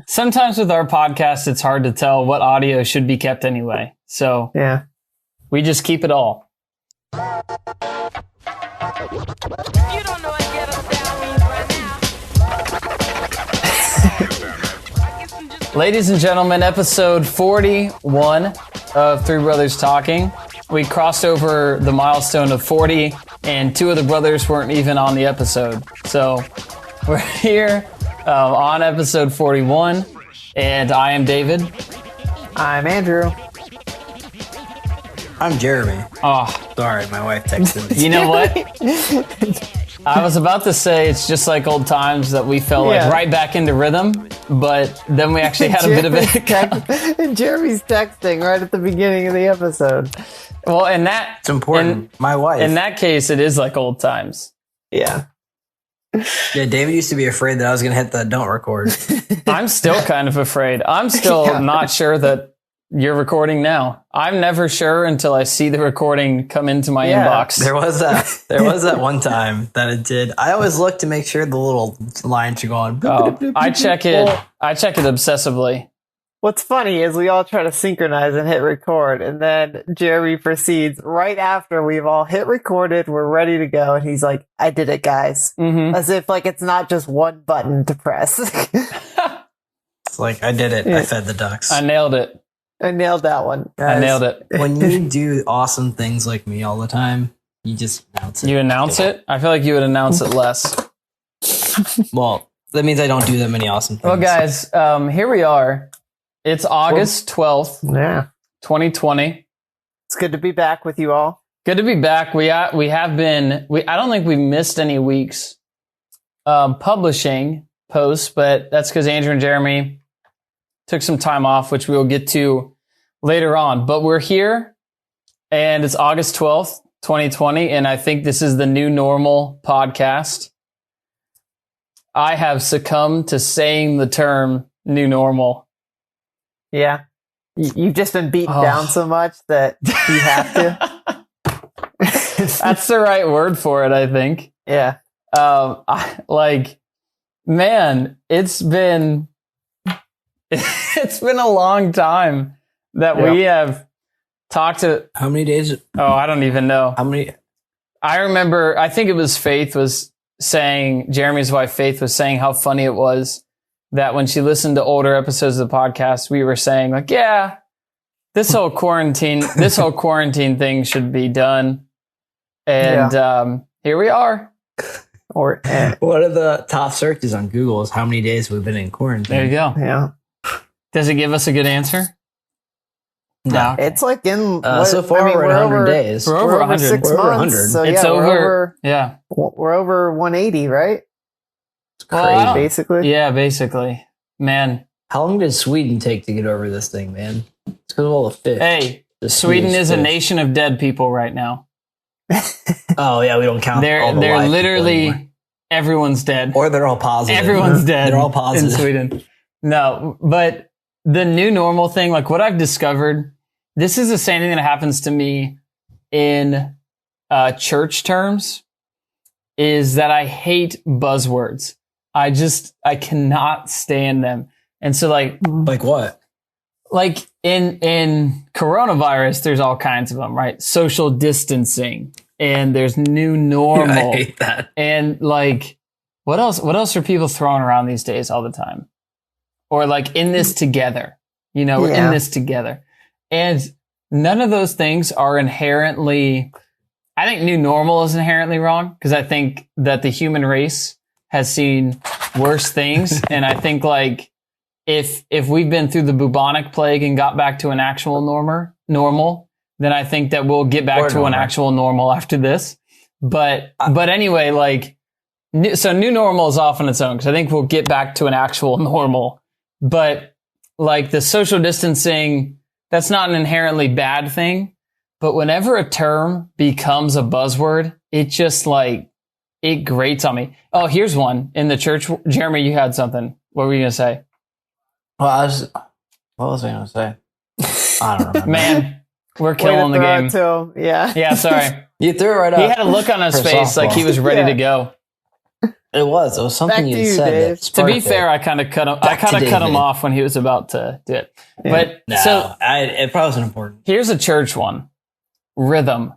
sometimes with our podcast, it's hard to tell what audio should be kept anyway. So Yeah. we just keep it all. You don't know what get us down means right now. Ladies and gentlemen, episode 41 of Three Brothers Talking. We crossed over the milestone of 40, and two of the brothers weren't even on the episode. So we're here on episode 41, and I am David. I'm Andrew. I'm Jeremy. Oh, Sorry, my wife texted me. you know what? I was about to say it's just like old times that we fell like right back into rhythm, but then we actually had a bit of it. And Jeremy's texting right at the beginning of the episode. Well, and that It's important. My wife. in that case, it is like old times. Yeah. Yeah, David used to be afraid that I was going to hit the don't record. I'm still kind of afraid. I'm still not sure that you're recording now. I'm never sure until I see the recording come into my inbox. There was that one time that it did. I always look to make sure the little lines are going. I check it obsessively. What's funny is we all try to synchronize and hit record, and then Jeremy proceeds right after we've all hit recorded, we're ready to go, and he's like, I did it, guys. Mm-hmm. As if like it's not just one button to press. It's like, I did it. I fed the ducks. I nailed it. I nailed that one, guys. I nailed it. When you do awesome things like me all the time, you just announce it. You announce it? I feel like you would announce it less. Well, that means I don't do that many awesome things. Well, guys, here we are. It's August 12th, Yeah. 2020. It's good to be back with you all. Good to be back. We have been. I don't think we've missed any weeks publishing posts, but that's because Andrew and Jeremy took some time off, which we will get to later on. But we're here, and it's August 12th, 2020, and I think this is the new normal podcast. I have succumbed to saying the term new normal. Yeah. You've just been beaten down so much that you have to. That's the right word for it, I think. Yeah. Man, it's been a long time that we have talked to. How many days? Oh, I don't even know. How many? I remember, I think it was Faith was saying, Jeremy's wife Faith was saying how funny it was that when she listened to older episodes of the podcast, we were saying like, yeah, this whole quarantine thing should be done. And here we are. Or One of the top searches on Google is how many days we've been in quarantine. There you go. yeah. Does it give us a good answer? No. It's like in so far we're at 100 days. We're over 100. 6 We're over months. 100. So It's yeah, over. Yeah. we're over 180, right? It's Well, crazy. I don't- Basically. Yeah, basically. Man. How long did Sweden take to get over this thing, man? It's because of all the fish. Hey, The Sweden Swedish is a fish. nation of dead people right now. Oh yeah, we don't count. all They're the live people anymore. literally everyone's dead. or they're all positive. Everyone's dead. They're all positive. in Sweden. No, but the new normal thing, like what I've discovered, this is the same thing that happens to me in church terms, is that I hate buzzwords. I cannot stand them. And so like Like what? in coronavirus, there's all kinds of them, right? Social distancing, and there's new normal. I hate that. And like, what else are people throwing around these days all the time? Or like in this together, we're in this together. And none of those things are inherently, I think new normal is inherently wrong, because I think that the human race has seen worse things. And I think like, if we've been through the bubonic plague and got back to an actual normal, then I think that we'll get back to an actual normal after this. But anyway, like, so new normal is off on its own, because I think we'll get back to an actual normal. But like the social distancing, that's not an inherently bad thing. But whenever a term becomes a buzzword, it just like, it grates on me. Oh, here's one in the church. Jeremy, you had something. What were you going to say? Well, what was I going to say? I don't remember. Man, we're killing the game. Yeah. Yeah, sorry. You threw it right up. He had a look on his for face like he softball. was ready to go. It was something Back you to you, said. Dave. That To sparked be it. fair, I kind of cut him. I Back to kind of cut him David. off when he was about to do it. Yeah. But No, so it probably wasn't important. here's a church one: rhythm.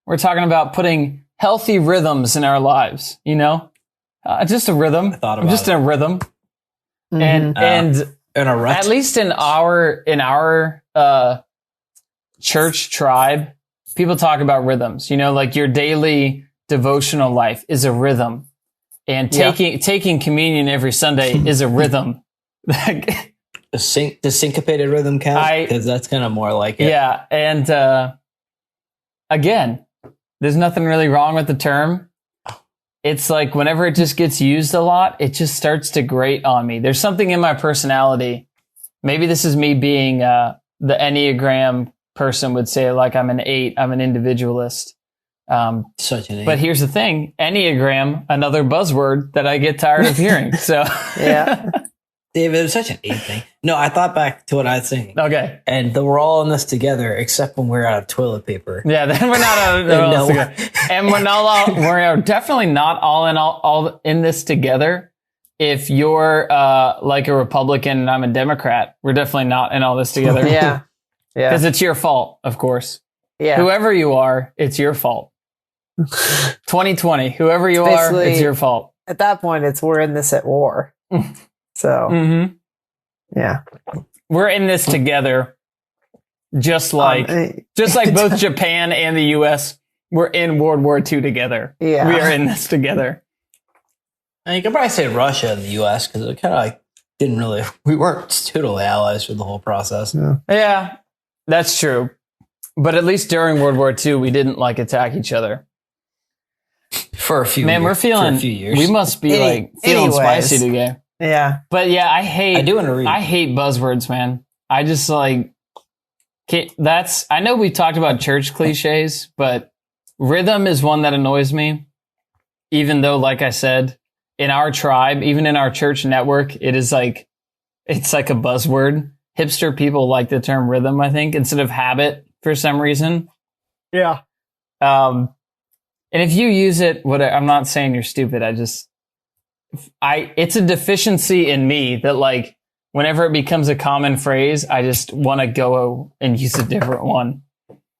We're talking about putting healthy rhythms in our lives. You know, just a rhythm. thought I'm about just it. in a rhythm, Mhm. and In a rut. at least in our church tribe, people talk about rhythms. You know, like your daily devotional life is a rhythm, and Yeah. taking communion every Sunday is a rhythm. the syncopated rhythm count? Because that's kind of more like it. Yeah, and again, there's nothing really wrong with the term. It's like whenever it just gets used a lot, it just starts to grate on me. There's something in my personality. Maybe this is me being the Enneagram person would say, like I'm an 8, I'm an individualist. Such an But here's the thing, Enneagram, another buzzword that I get tired of hearing. So Yeah. David, it's such an 8 thing. No, I thought back to what I was saying. Okay. And we're all in this together except when we're out of toilet paper. Yeah, then we're not out of No. and we're definitely not all in this together. If you're like a Republican and I'm a Democrat, we're definitely not in all this together. Yeah. Yeah. Because it's your fault, of course. Yeah. Whoever you are, it's your fault. 2020, whoever you are, Basically- it's your fault. At that point, we're in this at war. So, Mm-hmm. yeah. We're in this together, just like both Japan and the U.S. were in World War II together. Yeah. We are in this together. And you can probably say Russia and the U.S. because it kind of like we weren't totally allies for the whole process. Yeah, that's true. But at least during World War II, we didn't like attack each other. For a few Man, we're feeling. for a few years. We must be like feeling anyways. spicy today. Yeah. But yeah, I do want to read. hate buzzwords, man. I just like. I know we talked about church cliches, but rhythm is one that annoys me. Even though, like I said, in our tribe, even in our church network, it's like a buzzword. Hipster people like the term rhythm, I think, instead of habit for some reason. Yeah. And if you use it, I'm not saying you're stupid. It's a deficiency in me that like, whenever it becomes a common phrase, I just want to go and use a different one.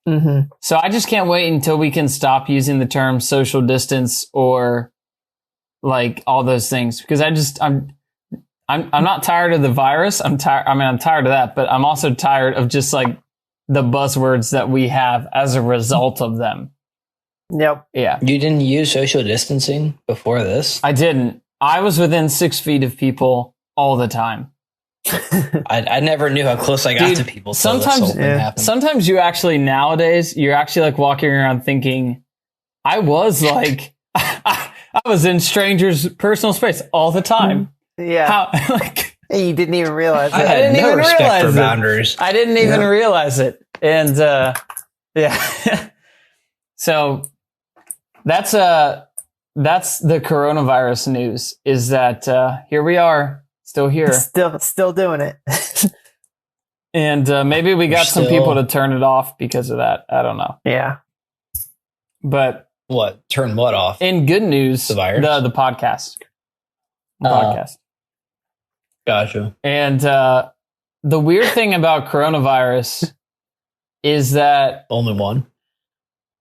Mm-hmm. So I just can't wait until we can stop using the term social distance or like all those things, because I'm not tired of the virus. I'm tired of that, but I'm also tired of just like the buzzwords that we have as a result of them. Yep. Yeah. You didn't use social distancing before this? I didn't. I was within 6 feet of people all the time. I never knew how clse I got Dude, to people. sometimes- Sometimes nowadays, you're actually like walking around thinking, I was like, I was in strangers' personal space all the time. Yeah. How, like, And you didn't even realize I it. had didn't no even respect realize for it. boundaries. I didn't even realize it. And, yeah. So that's the coronavirus news, is that, here we are, still here. Still doing it. And, maybe we got some Still- people to turn it off because of that. I don't know. Yeah. But What? Turn what off? in good news, The virus? the podcast. Podcast. Gotcha. And, the weird thing about coronavirus is that Only one.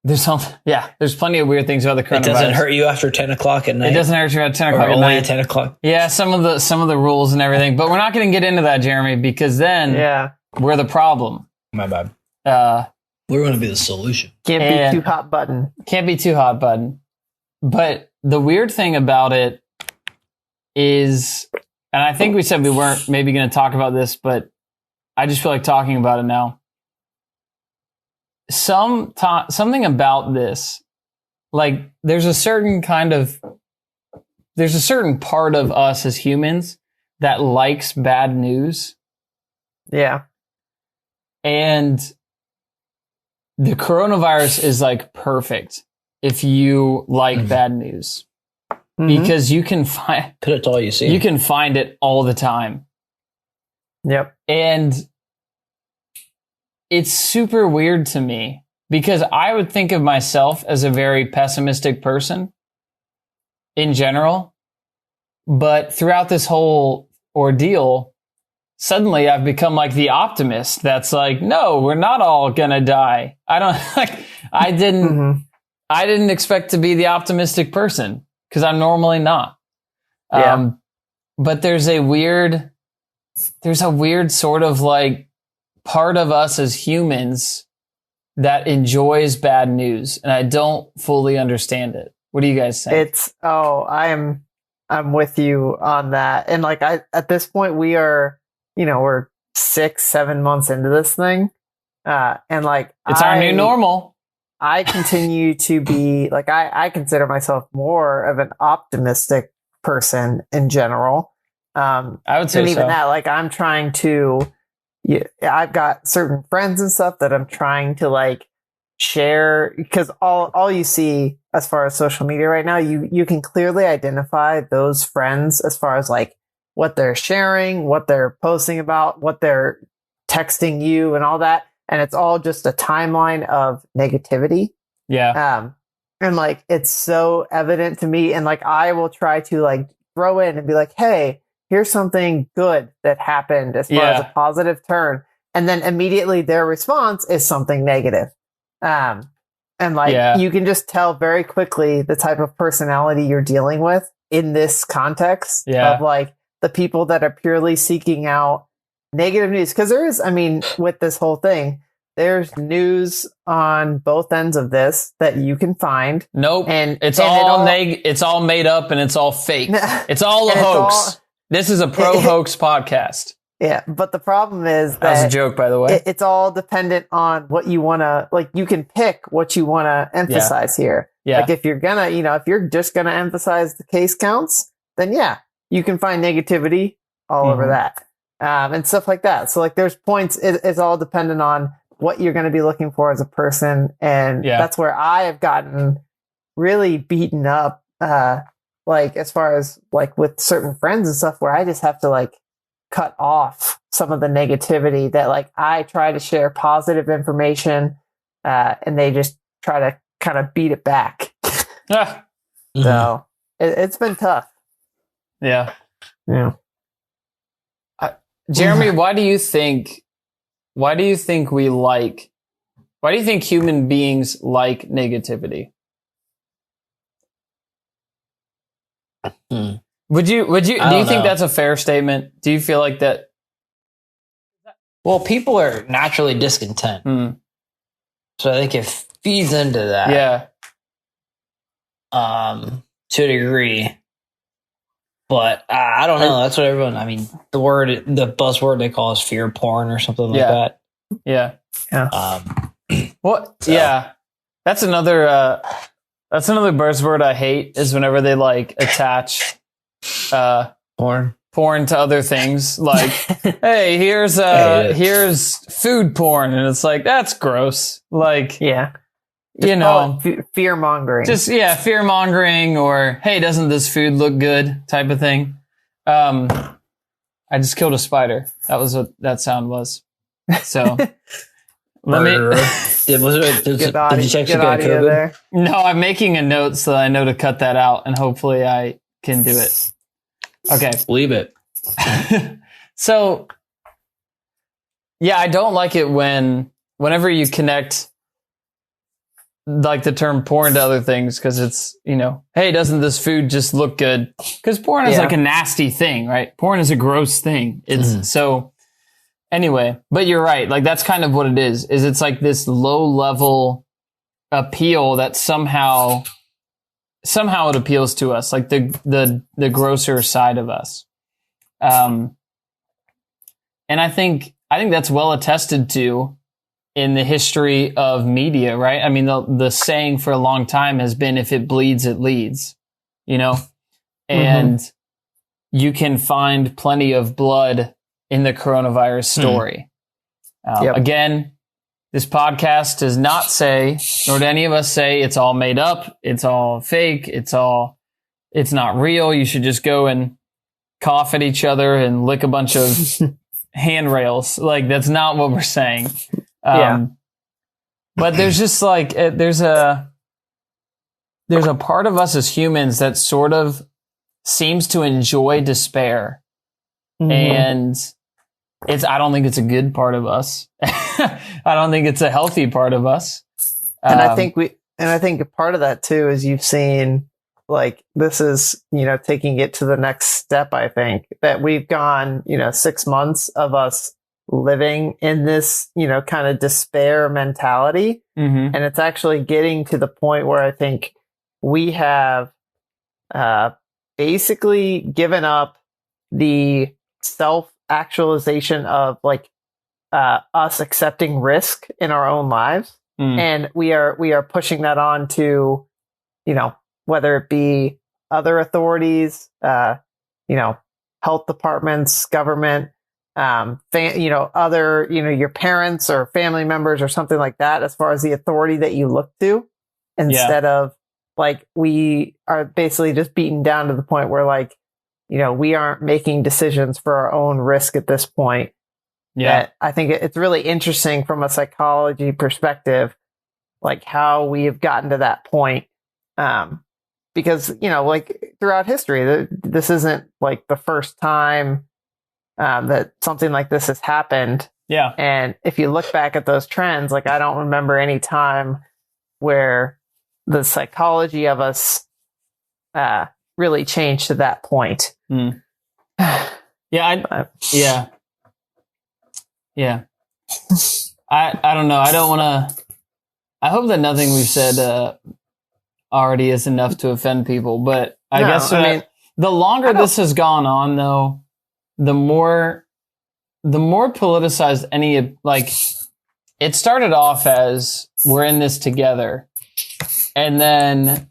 there's plenty of weird things about the coronavirus. It doesn't hurt you after 10 o'clock at night. It doesn't hurt you at 10 Or o'clock at only night. at 10 o'clock. Yeah, some of the rules and everything, but we're not going to get into that, Jeremy, because then Yeah. we're the problem. My bad. Uh, We're going to be the solution. Can't And- be too hot button. can't be too hot button. But the weird thing about it is, and I think we said we weren't maybe going to talk about this, but I just feel like talking about it now. Something about this, like there's a certain part of us as humans that likes bad news. Yeah. And the coronavirus is like perfect if you like bad news, Mhm. because you can find Because it's all you see. you can find it all the time. Yep. And it's super weird to me because I would think of myself as a very pessimistic person. in general. But throughout this whole ordeal, suddenly I've become like the optimist that's like, no, we're not all gonna die. I didn't expect to be the optimistic person because I'm normally not. Yeah. But there's a weird sort of like part of us as humans that enjoys bad news, and I don't fully understand it. What do you guys think? I'm with you on that. And like at this point we are, we're 6-7 months into this thing. And like it's our new normal. I continue to be like, I consider myself more of an optimistic person in general. I would say and even so. that, like I'm trying to, I've got certain friends and stuff that I'm trying to like share, because all you see as far as social media right now, you can clearly identify those friends as far as like what they're sharing, what they're posting about, what they're texting you and all that. And it's all just a timeline of negativity. Yeah. And like, it's so evident to me. And like, I will try to like throw in and be like, hey, here's something good that happened as far as a positive turn. And then immediately their response is something negative. And like, you can just tell very quickly the type of personality you're dealing with in this context of like the people that are purely seeking out negative news. Cause there is, I mean, with this whole thing, there's news on both ends of this that you can find. Nope. And it's all made up and it's all fake. It's all a hoax. This is a pro-hoax podcast. Yeah, but the problem is that was a joke, by the way. It's all dependent on what you want to, like, you can pick what you want to emphasize here. Yeah. Like, if you're gonna, if you're just gonna emphasize the case counts, then you can find negativity all over that. And stuff like that. So, like, there's points, it's all dependent on what you're going to be looking for as a person. And that's where I have gotten really beaten up, like, as far as, like, with certain friends and stuff, where I just have to, like, cut off some of the negativity that, like, I try to share positive information, and they just try to kind of beat it back. So it's been tough. Yeah. Jeremy, why do you think human beings like negativity? Do you think that's a fair statement? Do you feel like that? Well, people are naturally discontent. So I think it feeds into that. Yeah. To a degree. But I don't know. That's what everyone, I mean, the buzzword they call is fear porn or something like that. Yeah. So. Yeah. That's another buzzword I hate, is whenever they like attach porn to other things. Like, hey, here's food porn, and it's like, that's gross. Like, fear mongering. Just fear mongering, or hey, doesn't this food look good type of thing. I just killed a spider. That was what that sound was. So let me did you check get audio there? No, I'm making a note so I know to cut that out, and hopefully I can do it. Okay. Leave it. So I don't like it whenever you connect like the term porn to other things, because it's, hey, doesn't this food just look good? Because porn is like a nasty thing, right? Porn is a gross thing. It's so anyway, but you're right. Like, that's kind of what it is it's like this low level appeal that somehow it appeals to us, like the grosser side of us. And I think that's well attested to in the history of media, right? I mean, the saying for a long time has been, if it bleeds, it leads, and you can find plenty of blood in the coronavirus story. Again, this podcast does not say, nor do any of us say, it's all made up, it's all fake, it's not real. You should just go and cough at each other and lick a bunch of handrails. Like, that's not what we're saying. But there's just like, there's there's a part of us as humans that sort of seems to enjoy despair. And I don't think it's a good part of us. I don't think it's a healthy part of us. And I think a part of that too is you've seen, like, this is, taking it to the next step. I think that we've gone, 6 months of us living in this, kind of despair mentality. And it's actually getting to the point where I think we have basically given up the self-actualization of like us accepting risk in our own lives. And we are pushing that on to, whether it be other authorities, health departments, government, other, your parents or family members or something like that, as far as the authority that you look to, instead of like, we are basically just beaten down to the point where like, we aren't making decisions for our own risk at this point. Yeah. I think it's really interesting from a psychology perspective, like how we have gotten to that point. Because, like throughout history, this isn't like the first time that something like this has happened. Yeah. And if you look back at those trends, like I don't remember any time where the psychology of us really changed to that point. Yeah. I don't know. I don't want to. I hope that nothing we've said already is enough to offend people, but I guess the longer this has gone on, though, the more politicized it started off as we're in this together, and then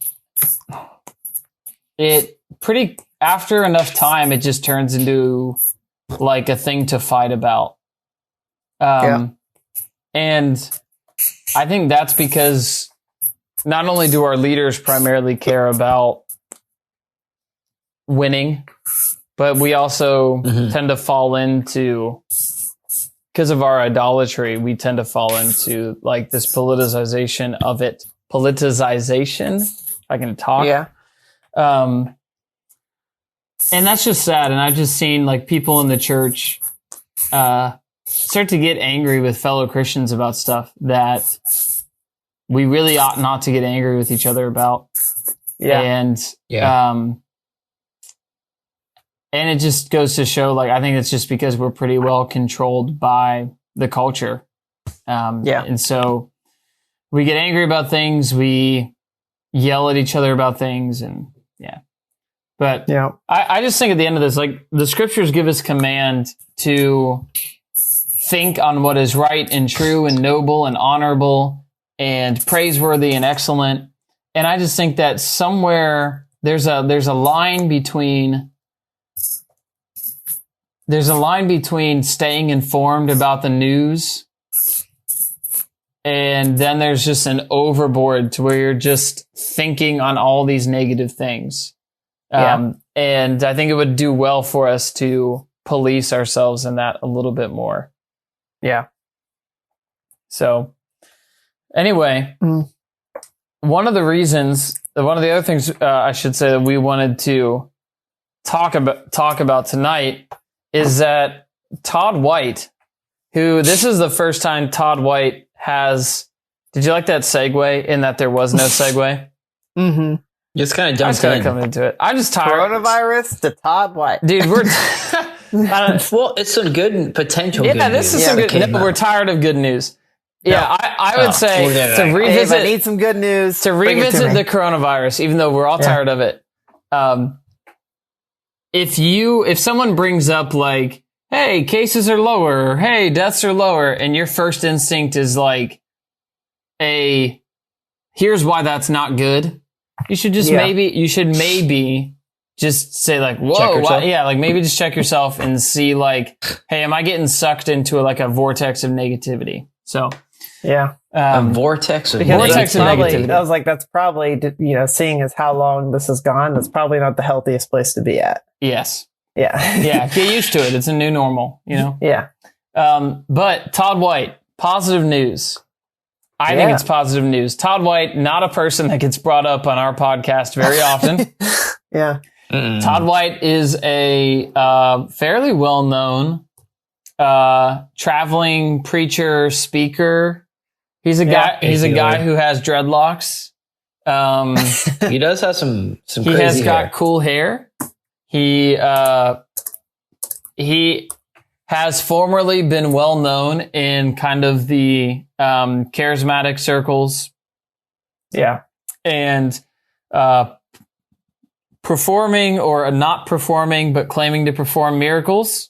after enough time, it just turns into like a thing to fight about. And I think that's because not only do our leaders primarily care about winning, but we also tend to fall into, because of our idolatry, we tend to fall into like this politicization of it. Politicization, if I can talk. Yeah. And that's just sad. And I've just seen like people in the church start to get angry with fellow Christians about stuff that we really ought not to get angry with each other about. Yeah. And it just goes to show, like, I think it's just because we're pretty well controlled by the culture. And so we get angry about things, we yell at each other about things, and But I just think at the end of this, like, the scriptures give us command to think on what is right and true and noble and honorable and praiseworthy and excellent. And I just think that somewhere there's a line between staying informed about the news, and then there's just an overboard to where you're just thinking on all these negative things. And I think it would do well for us to police ourselves in that a little bit more. Yeah. So anyway, one of the other things I should say that we wanted to talk about tonight is that Todd White, who this is the first time Todd White has. Did you like that segue in that there was no segue? Mm-hmm. It's kind of dumb. I was kind of coming into it. I'm just tired. Coronavirus to Todd White. Dude, we're... well, it's some good potential good news. This is some good... No, we're tired of good news. Yeah, I would say to revisit... I need some good news. To revisit the coronavirus, even though we're all tired of it. If someone brings up like, hey, cases are lower, hey, deaths are lower, and your first instinct is like, here's why that's not good. You should just maybe just say like, whoa, like maybe just check yourself and see like, hey, am I getting sucked into like a vortex of negativity? So a vortex of negativity. I was like, that's probably, seeing as how long this has gone, that's probably not the healthiest place to be at. Yes. Yeah. Get used to it. It's a new normal, Yeah. But Todd White, positive news. I think it's positive news. Todd White, not a person that gets brought up on our podcast very often. Yeah. Todd White is a fairly well-known traveling preacher, speaker. He's a guy. He's a guy who has dreadlocks. He does have some he crazy has got hair. cool hair. He has formerly been well known in kind of the charismatic circles. Yeah. And performing or not performing, but claiming to perform miracles.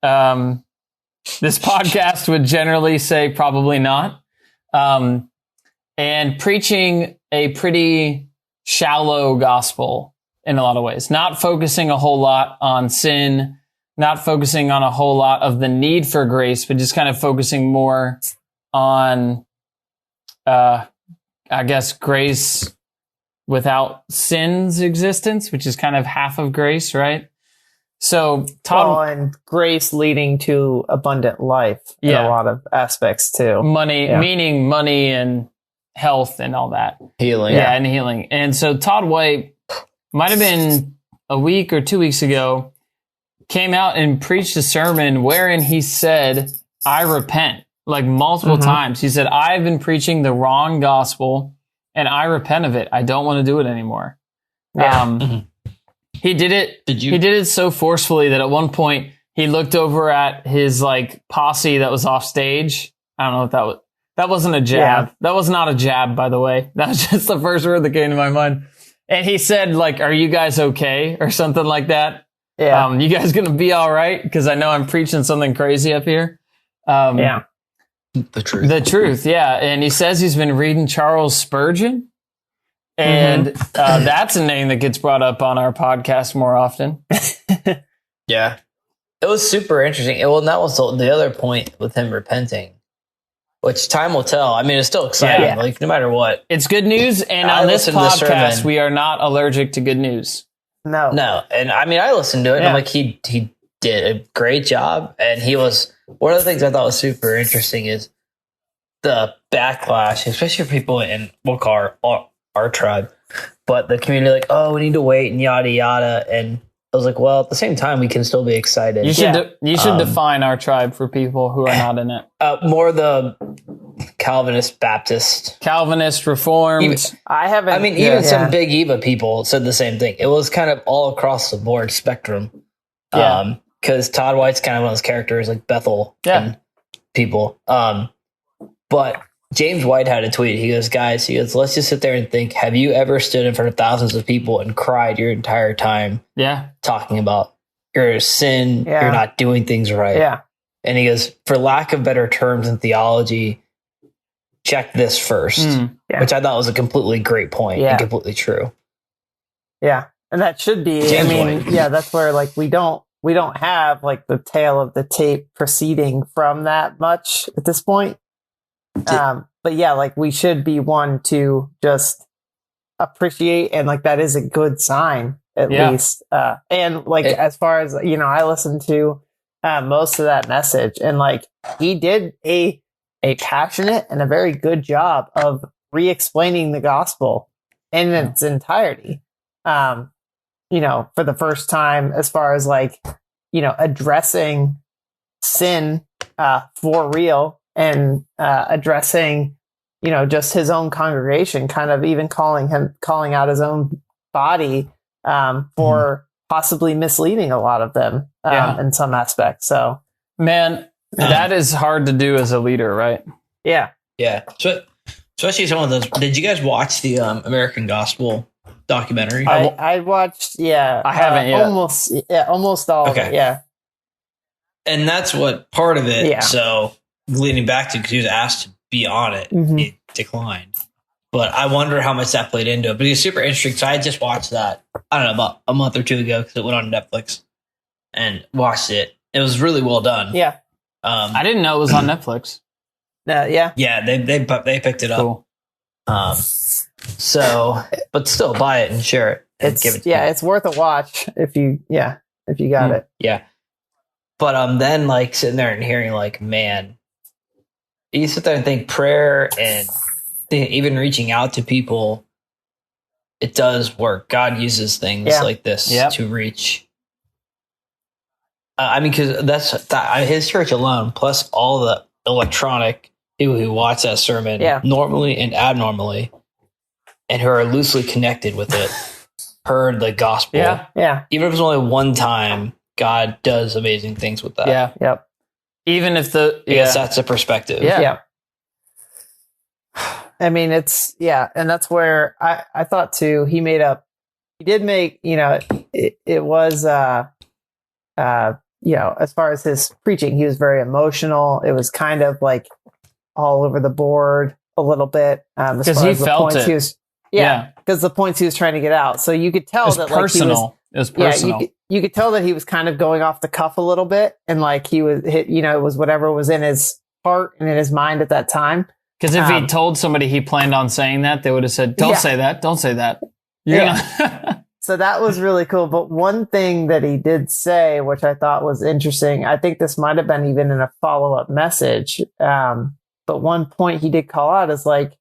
This podcast would generally say probably not. And preaching a pretty shallow gospel in a lot of ways, not focusing a whole lot on sin, not focusing on a whole lot of the need for grace, but just kind of focusing more on, I guess, grace without sin's existence, which is kind of half of grace, right? So Todd, and grace leading to abundant life in a lot of aspects too. Meaning money and health and all that. Healing. Yeah, and healing. And so Todd White might have been a week or 2 weeks ago, came out and preached a sermon wherein he said, I repent, like multiple times. He said, I've been preaching the wrong gospel and I repent of it. I don't want to do it anymore. Yeah. He did it. He did it so forcefully that at one point he looked over at his like posse that was off stage. I don't know what that was. That wasn't a jab. Yeah. That was not a jab, by the way. That was just the first word that came to my mind. And he said, like, are you guys okay? Or something like that. Yeah. You guys gonna be all right? Because I know I'm preaching something crazy up here. Yeah. The truth. The truth, yeah. And he says he's been reading Charles Spurgeon. And that's a name that gets brought up on our podcast more often. Yeah. It was super interesting. Well, and that was the other point with him repenting, which time will tell. I mean, it's still exciting, like no matter what. It's good news. And on this podcast, we are not allergic to good news. No. And I mean, I listened to it and I'm like, he did a great job. And he was, one of the things I thought was super interesting is the backlash, especially for people in, we'll call our tribe, but the community, like, oh, we need to wait and yada yada. And I was like, well, at the same time, we can still be excited. You should define our tribe for people who are not in it. More the Calvinist, Baptist, Calvinist, Reformed. Even some Big Eva people said the same thing. It was kind of all across the board spectrum. Yeah. Because Todd White's kind of one of those characters like Bethel and people. But James White had a tweet. He goes, let's just sit there and think, have you ever stood in front of thousands of people and cried your entire time talking about your sin, you're not doing things right? Yeah. And he goes, for lack of better terms in theology, check this first, which I thought was a completely great point and completely true. Yeah. And that should be, that's where like we don't have like the tail of the tape proceeding from that much at this point. But yeah, like we should be one to just appreciate, and like that is a good sign at least. And like as far as I listened to most of that message, and like he did a passionate and a very good job of re-explaining the gospel in its entirety. For the first time, as far as like addressing sin for real. And addressing, just his own congregation, kind of even calling out his own body for possibly misleading a lot of them in some aspects. So, man, that is hard to do as a leader, right? Yeah. Yeah. So, especially some of those. Did you guys watch the American Gospel documentary? I watched. Yeah, I haven't yet. Almost all. Okay. Of it, yeah. And that's what part of it. Yeah. So. Leading back to, because he was asked to be on it, he declined. But I wonder how much that played into it. But it's super interesting. So I just watched that, I don't know, about a month or two ago because it went on Netflix and watched it. It was really well done. Yeah. I didn't know it was on Netflix. Yeah. Yeah, they picked it up. Cool. So, but still buy it and share it. And give it to it's worth a watch if you got it. Yeah. But then like sitting there and hearing like, man, you sit there and think prayer and even reaching out to people, it does work. God uses things like this to reach. I mean, because his church alone, plus all the electronic people who watch that sermon normally and abnormally, and who are loosely connected with it, heard the gospel. Yeah. Even if it's only one time, God does amazing things with that. Yeah. Yep. Even if I guess that's a perspective. Yeah. I mean, and that's where I thought too, he did make, it was, as far as his preaching, he was very emotional. It was kind of like all over the board a little bit. Because he felt it. Because the points he was trying to get out. So you could tell that personal. It was personal. Yeah, you could tell that he was kind of going off the cuff a little bit, and like he was, it was whatever was in his heart and in his mind at that time. Because if he told somebody he planned on saying that, they would have said, "Don't say that. Don't say that." So that was really cool. But one thing that he did say, which I thought was interesting, I think this might have been even in a follow-up message. But one point he did call out is like,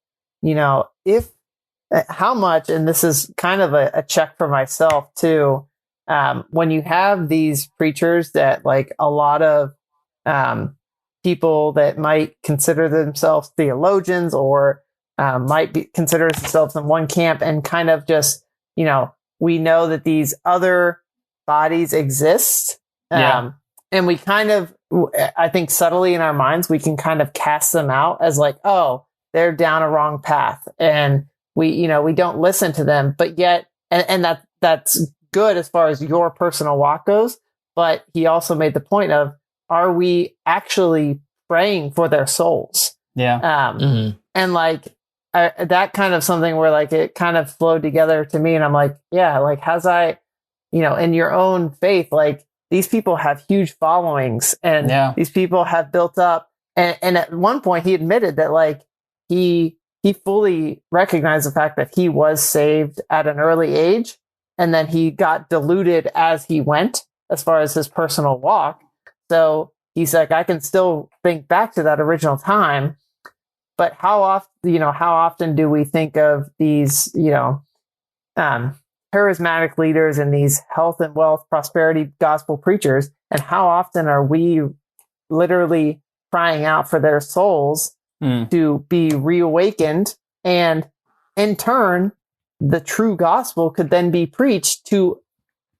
how much, and this is kind of a check for myself too, when you have these preachers that like a lot of people that might consider themselves theologians or might consider themselves in one camp and kind of just, we know that these other bodies exist. And we kind of, I think subtly in our minds, we can kind of cast them out as like, oh, they're down a wrong path. And we don't listen to them, but yet, and that's good as far as your personal walk goes. But he also made the point of, are we actually praying for their souls? Yeah. And like that kind of something where like it kind of flowed together to me. And I'm like, like in your own faith, like these people have huge followings and these people have built up. And at one point he admitted that like he fully recognized the fact that he was saved at an early age. And then he got diluted as he went as far as his personal walk. So he's like, I can still think back to that original time, but how often do we think of these, charismatic leaders and these health and wealth, prosperity gospel preachers? And how often are we literally crying out for their souls to be reawakened? And in turn, the true gospel could then be preached to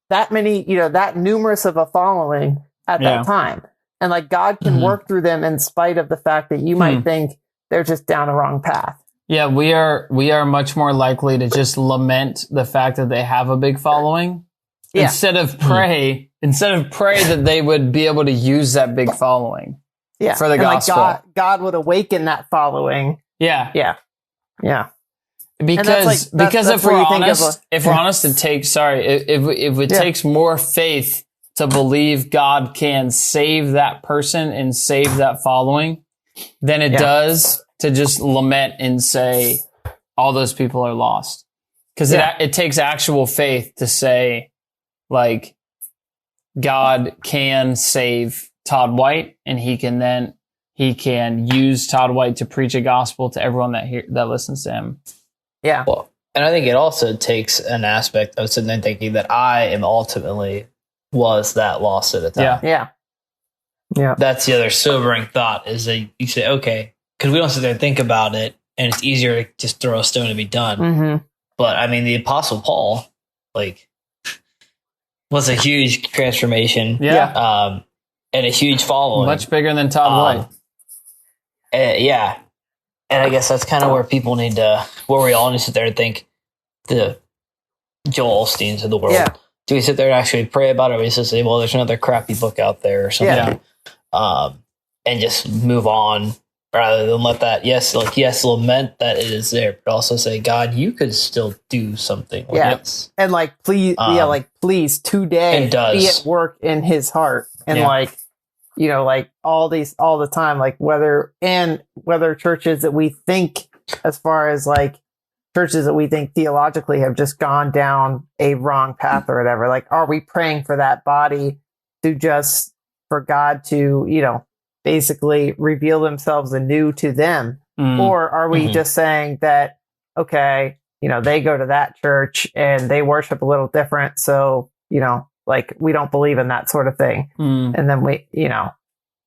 that many, that numerous of a following at that time. And like God can work through them in spite of the fact that you might think they're just down a wrong path. Yeah, we are much more likely to just lament the fact that they have a big following instead of pray that they would be able to use that big following for the gospel. Like God would awaken that following. Yeah. Because if we're honest, it takes takes more faith to believe God can save that person and save that following than it does to just lament and say all those people are lost. Because it takes actual faith to say, like, God can save Todd White, and he can use Todd White to preach a gospel to everyone that listens to him. Yeah. Well, and I think it also takes an aspect of sitting there thinking that I am ultimately was that lost at a time. Yeah. That's the other sobering thought is that you say, okay, because we don't sit there and think about it, and it's easier to just throw a stone and be done. Mm-hmm. But I mean, the Apostle Paul, like, was a huge transformation. And a huge following. Much bigger than Todd White. And I guess that's kind of where people where we all need to sit there and think the Joel Osteens of the world. Yeah. Do we sit there and actually pray about it? Or we just say, well, there's another crappy book out there or something. And just move on rather than let that, lament that it is there, but also say, God, you could still do something with this. And like, please, please today be at work in his heart. And like all the time, like whether churches that we think, as far as like churches that we think theologically have just gone down a wrong path or whatever, like, are we praying for that body for God to, basically reveal themselves anew to them? Or are we just saying that, okay, they go to that church and they worship a little different. So, like we don't believe in that sort of thing. And then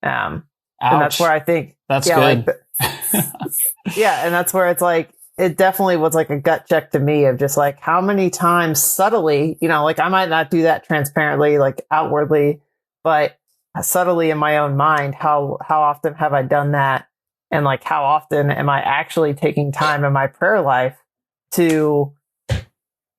and that's where I think that's good. And that's where it's like, it definitely was like a gut check to me of just like how many times subtly, like I might not do that transparently, like outwardly, but subtly in my own mind, how often have I done that? And like, how often am I actually taking time in my prayer life to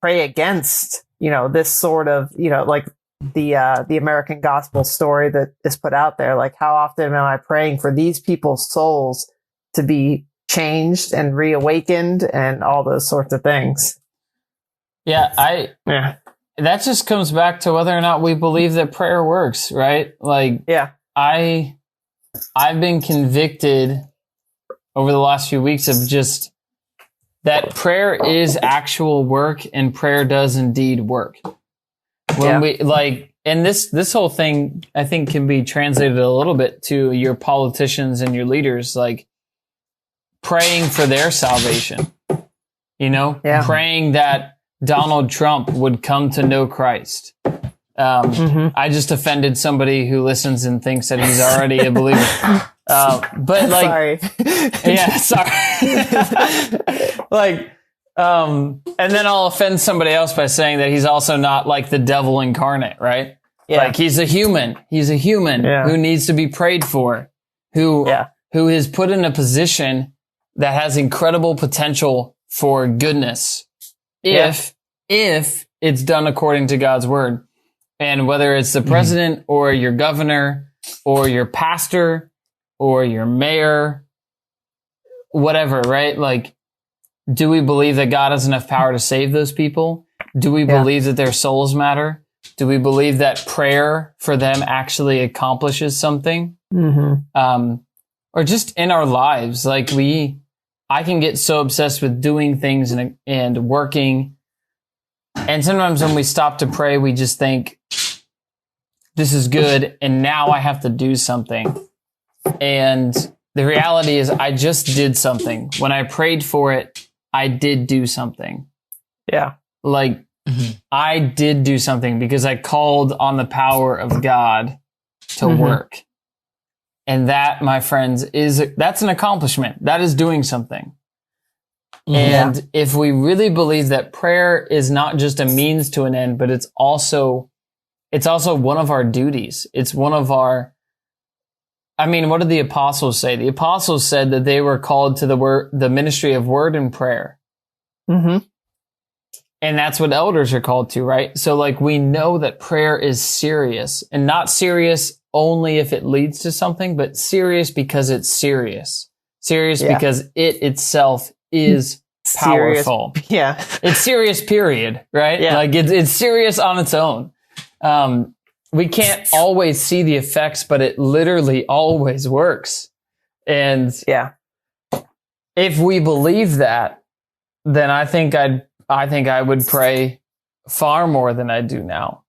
pray against, this sort of, like the American gospel story that is put out there? Like, how often am I praying for these people's souls to be changed and reawakened and all those sorts of things? Yeah. That just comes back to whether or not we believe that prayer works, right? Like, I've been convicted over the last few weeks of just that prayer is actual work and prayer does indeed work. When we like, and this whole thing, I think, can be translated a little bit to your politicians and your leaders, like praying for their salvation, praying that Donald Trump would come to know Christ. I just offended somebody who listens and thinks that he's already a believer. But like, sorry. Like, and then I'll offend somebody else by saying that he's also not like the devil incarnate, right? Like he's a human. He's a human who needs to be prayed for, who is put in a position that has incredible potential for goodness if it's done according to God's word. And whether it's the president or your governor or your pastor or your mayor, whatever, right? Like, do we believe that God has enough power to save those people? Do we believe that their souls matter? Do we believe that prayer for them actually accomplishes something? Or just in our lives, like I can get so obsessed with doing things and working. And sometimes when we stop to pray, we just think, this is good, and now I have to do something. And the reality is I just did something. When I prayed for it, I did do something. Yeah. Like, I did do something because I called on the power of God to work. And that, my friends, that's an accomplishment. That is doing something. And if we really believe that prayer is not just a means to an end, but it's also one of our duties. It's one of our, what did the apostles say? The apostles said that they were called to the ministry of word and prayer. And that's what elders are called to, right? So like, we know that prayer is serious, and not serious only if it leads to something, but serious because it's serious. Serious because it itself is powerful. Serious. It's serious, period, right? Like it's serious on its own. We can't always see the effects, but it literally always works. And if we believe that, then I think I would pray far more than I do now.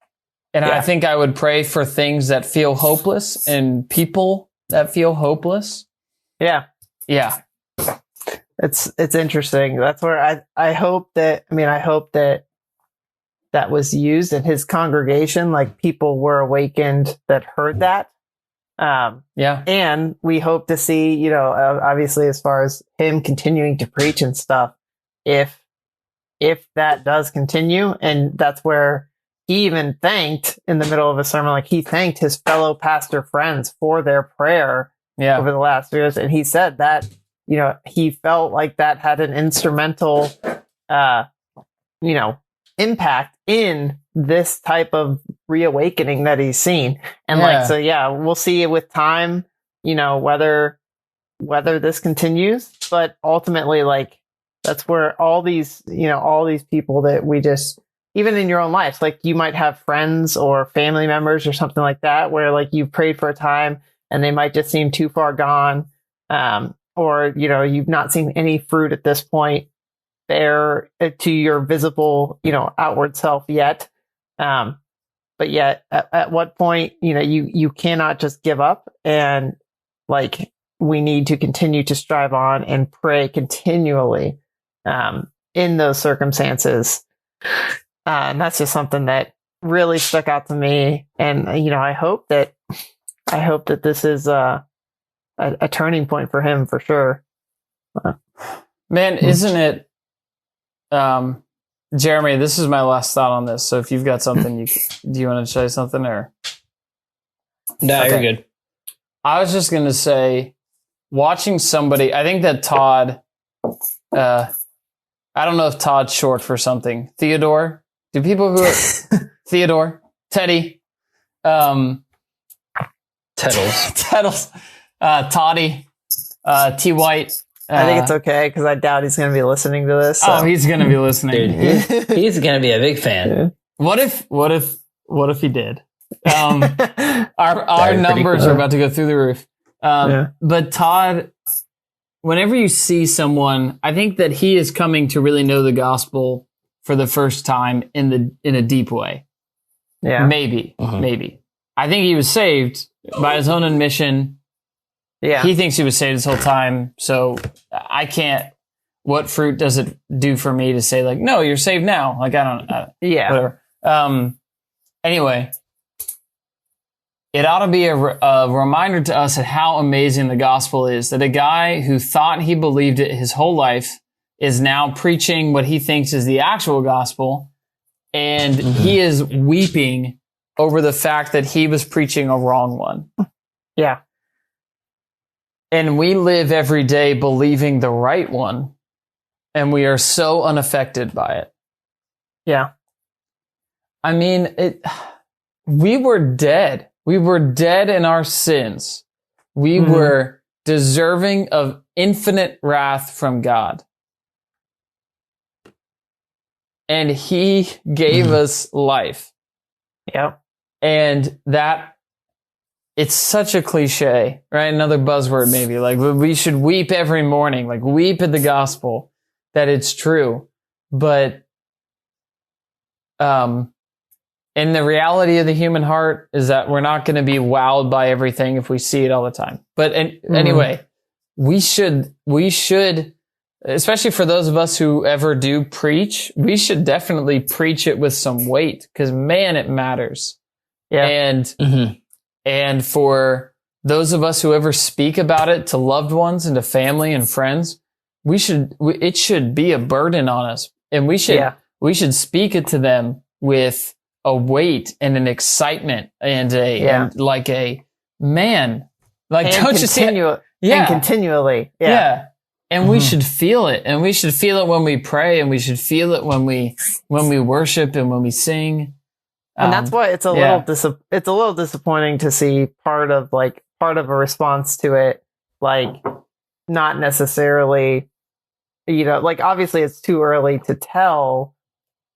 And I think I would pray for things that feel hopeless and people that feel hopeless. Yeah. It's interesting. That's where I hope that that was used in his congregation. Like, people were awakened that heard that. And we hope to see, obviously, as far as him continuing to preach and stuff, if that does continue. And that's where he even thanked, in the middle of a sermon, like he thanked his fellow pastor friends for their prayer over the last years. And he said that, he felt like that had an instrumental, impact in this type of reawakening that he's seen. And we'll see with time, whether this continues, but ultimately, like, that's where all these people that we just, even in your own life, like you might have friends or family members or something like that, where like you prayed for a time and they might just seem too far gone. Or, you've not seen any fruit at this point there to your visible, outward self yet. But yet at what point, you cannot just give up. And like we need to continue to strive on and pray continually in those circumstances. And that's just something that really stuck out to me. And, I hope that this is a turning point for him for sure. Man, isn't it, Jeremy, this is my last thought on this. So if you've got something, do you want to say something or? No, Okay. you're good. I was just going to say, watching somebody, I think that Todd, I don't know if Todd's short for something. Theodore? Do people who are Theodore? Teddy? Tettles. Tettles? Toddy? T. White? I think it's okay because I doubt he's going to be listening to this. So. Oh, he's going to be listening. Dude, he's going to be a big fan. What if he did? Our numbers cool. are about to go through the roof. But Todd, whenever you see someone, I think that he is coming to really know the gospel for the first time in a deep way. Yeah. Maybe. I think he was saved by his own admission. Yeah. He thinks he was saved this whole time. So I can't, what fruit does it do for me to say like, no, you're saved now? Like, I don't, whatever. Anyway, it ought to be a reminder to us of how amazing the gospel is, that a guy who thought he believed it his whole life is now preaching what he thinks is the actual gospel. And he is weeping over the fact that he was preaching a wrong one. Yeah. And we live every day believing the right one. And we are so unaffected by it. Yeah. I mean, we were dead. We were dead in our sins. We were deserving of infinite wrath from God. And he gave us life. Yep. And that, it's such a cliche, right? Another buzzword maybe. Like, we should weep every morning, like weep at the gospel that it's true. But, and the reality of the human heart is that we're not going to be wowed by everything if we see it all the time. But anyway, we should, especially for those of us who ever do preach, we should definitely preach it with some weight because man, it matters. Yeah. And for those of us who ever speak about it to loved ones and to family and friends, it should be a burden on us. And we should speak it to them with a weight and an excitement and and like a man, like, and don't you see it? Yeah. And continually. Yeah. And we should feel it. And we should feel it when we pray, and we should feel it when we worship and when we sing. And that's why it's a little disappointing to see part of a response to it, like not necessarily, like obviously it's too early to tell,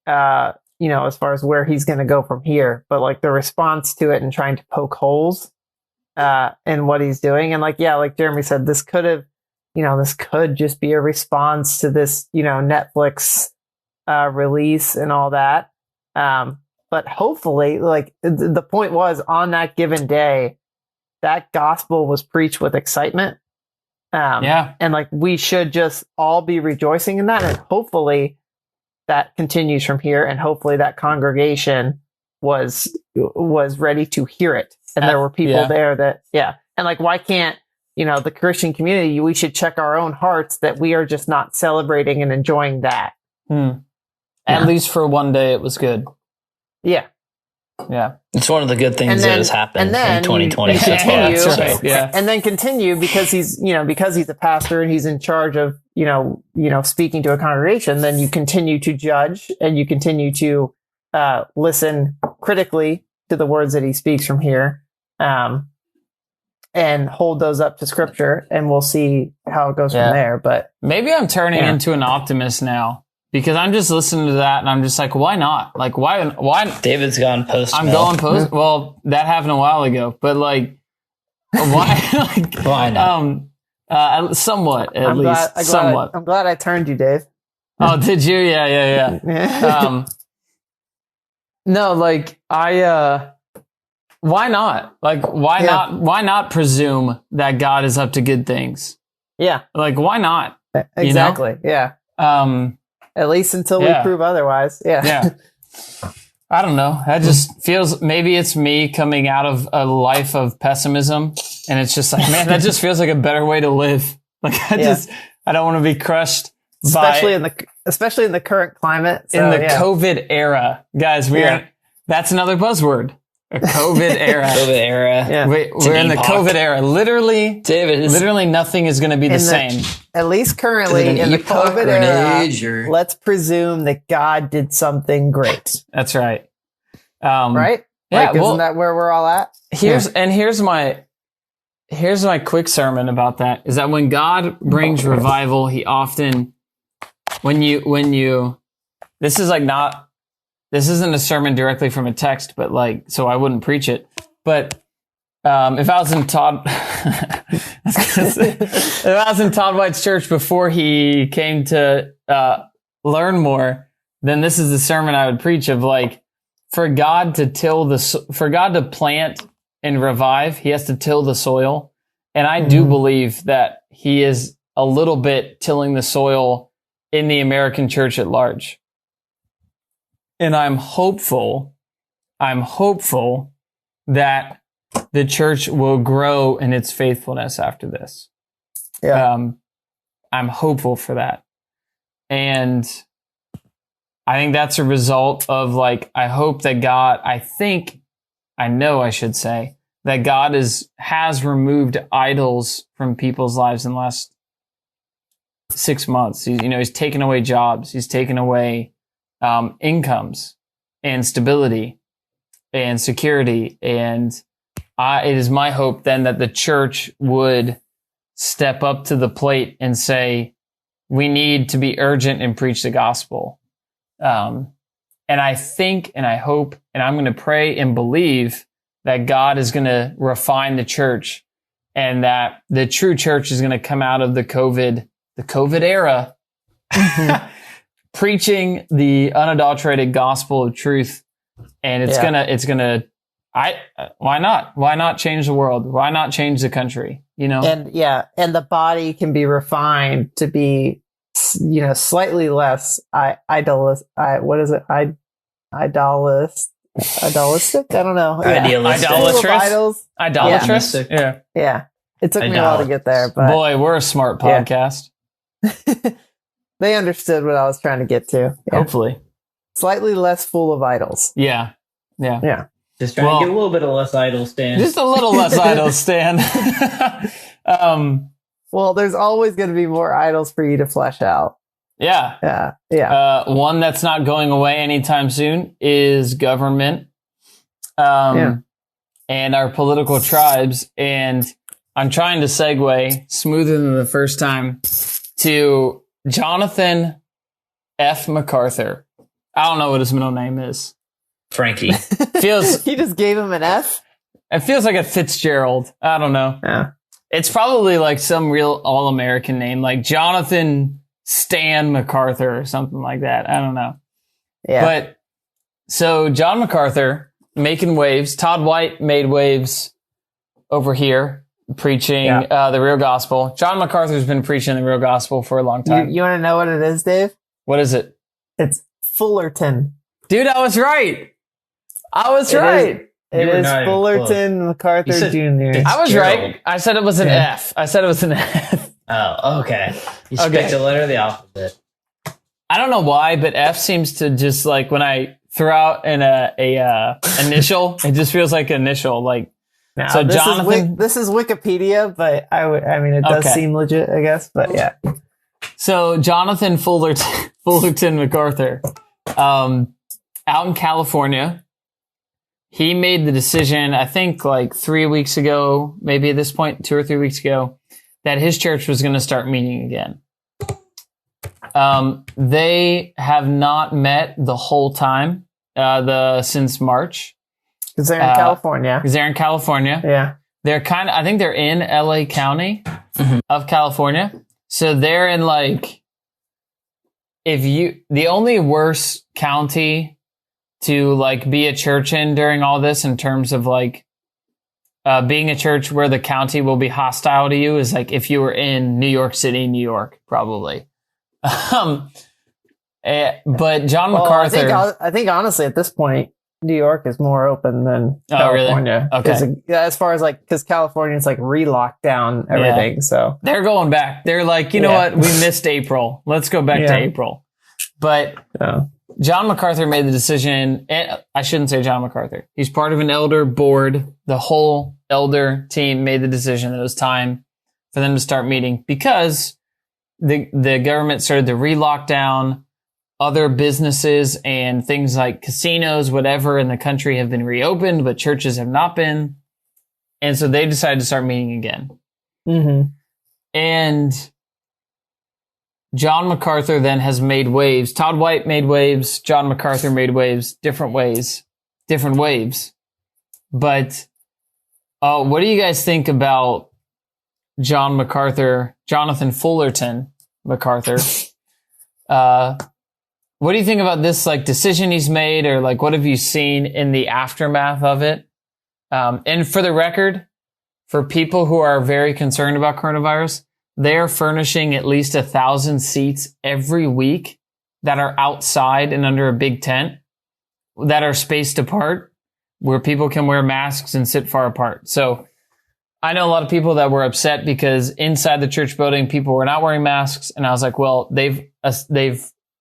as far as where he's going to go from here, but like the response to it and trying to poke holes, in what he's doing. And like Jeremy said, this could just be a response to this, Netflix, release and all that. But hopefully, like the point was on that given day, that gospel was preached with excitement. And like we should just all be rejoicing in that. And hopefully that continues from here. And hopefully that congregation was ready to hear it. And there were people there that, And like, why can't, the Christian community, we should check our own hearts that we are just not celebrating and enjoying that. At least for one day, it was good. Yeah. It's one of the good things that has happened in 2020 so far. That's right. Yeah. And then continue because he's a pastor and he's in charge of, speaking to a congregation, then you continue to judge and you continue to listen critically to the words that he speaks from here, and hold those up to scripture, and we'll see how it goes from there. But maybe I'm turning into an optimist now. Because I'm just listening to that and I'm just like, why not? Like, why? David's gone post. I'm going post. Well, that happened a while ago, but like, why? Like, why not? Somewhat, at least. Somewhat. I'm glad I turned you, Dave. Oh, did you? Yeah. No, like, why not? Like, why not? Why not presume that God is up to good things? Yeah. Like, why not? Exactly. You know? Yeah. At least until we prove otherwise. Yeah. Yeah. I don't know. That just feels, maybe it's me coming out of a life of pessimism, and it's just like, man, that just feels like a better way to live. Like, I don't want to be crushed. Especially in the current climate. So, in the COVID era. Guys, that's another buzzword. A COVID era. COVID era. Yeah. We're in the COVID era. Literally, David, literally nothing is going to be the same. At least currently in the COVID era, let's presume that God did something great. That's right. Right? Yeah. Like, isn't that where we're all at? Here's my quick sermon about that, is that when God brings revival, he often, this isn't a sermon directly from a text, but like, so I wouldn't preach it. But if I was in Todd White's church before he came to learn more, then this is the sermon I would preach of, like, for God to plant and revive, he has to till the soil. And I do believe that he is a little bit tilling the soil in the American church at large. And I'm hopeful that the church will grow in its faithfulness after this. Yeah. I'm hopeful for that. And I think that's a result of, like, I hope that God, I should say, that God has removed idols from people's lives in the last 6 months. He's taken away jobs. He's taken away incomes and stability and security. And it is my hope then that the church would step up to the plate and say, we need to be urgent and preach the gospel. And I think, and I hope, and I'm going to pray and believe that God is going to refine the church, and that the true church is going to come out of the COVID era, preaching the unadulterated gospel of truth. And why not change the world? Why not change the country? And the body can be refined to be, slightly less idolistic. I don't know. Idolatrous. Yeah. Yeah. It took me a while to get there, but boy, we're a smart podcast. They understood what I was trying to get to. Yeah. Hopefully. Slightly less full of idols. Yeah. Just trying to get a little bit of less idle, Stan. Just a little less idle, Stan. Well, there's always going to be more idols for you to flesh out. Yeah. Yeah. One that's not going away anytime soon is government, and our political tribes. And I'm trying to segue smoother than the first time to Jonathan F. Macarthur. I don't know what his middle name is. Frankie. He just gave him an F? It feels like a Fitzgerald. I don't know. Yeah. It's probably like some real all-American name, like Jonathan Stan Macarthur or something like that. I don't know. Yeah. But so John Macarthur making waves. Todd White made waves over here preaching the real gospel. John Macarthur's been preaching the real gospel for a long time. You want to know what it is, Dave? What is it? It's Fullerton. Dude, I was right. It is Fullerton Macarthur Jr. I was right. I said it was an F. Oh, okay. You picked a letter of the alphabet. I don't know why, but F seems to just, like, when I throw out an initial, it just feels like initial. Like, now, so Jonathan. This is Wikipedia, but it does seem legit, I guess. But yeah. So Jonathan Fullerton Macarthur, out in California. He made the decision, I think, like 3 weeks ago, maybe at this point, 2 or 3 weeks ago, that his church was going to start meeting again. They have not met the whole time, since March. Because they're in California. Yeah. I think they're in LA County of California. So they're in, like, the only worse county to, like, be a church in during all this in terms of, like, being a church where the county will be hostile to you is like if you were in New York City, New York, probably. But John MacArthur, I think honestly at this point, New York is more open than California. Really? Okay. As far as like, because California's like re-locked down everything. Yeah. So they're going back. They're like, you know what? We missed April. Let's go back to April. But John MacArthur made the decision. And I shouldn't say John MacArthur. He's part of an elder board. The whole elder team made the decision that it was time for them to start meeting because the government started to re-lock down. Other businesses and things like casinos, whatever in the country have been reopened, but churches have not been. And so they decided to start meeting again. Mm-hmm. And John MacArthur then has made waves. Todd White made waves. John MacArthur made waves, different waves. But what do you guys think about John MacArthur, Jonathan Fullerton MacArthur? What do you think about this like decision he's made, or like what have you seen in the aftermath of it? And for the record, for people who are very concerned about coronavirus, they are furnishing at least 1,000 seats every week that are outside and under a big tent that are spaced apart where people can wear masks and sit far apart. So I know a lot of people that were upset because inside the church building, people were not wearing masks. And I was like, well, they've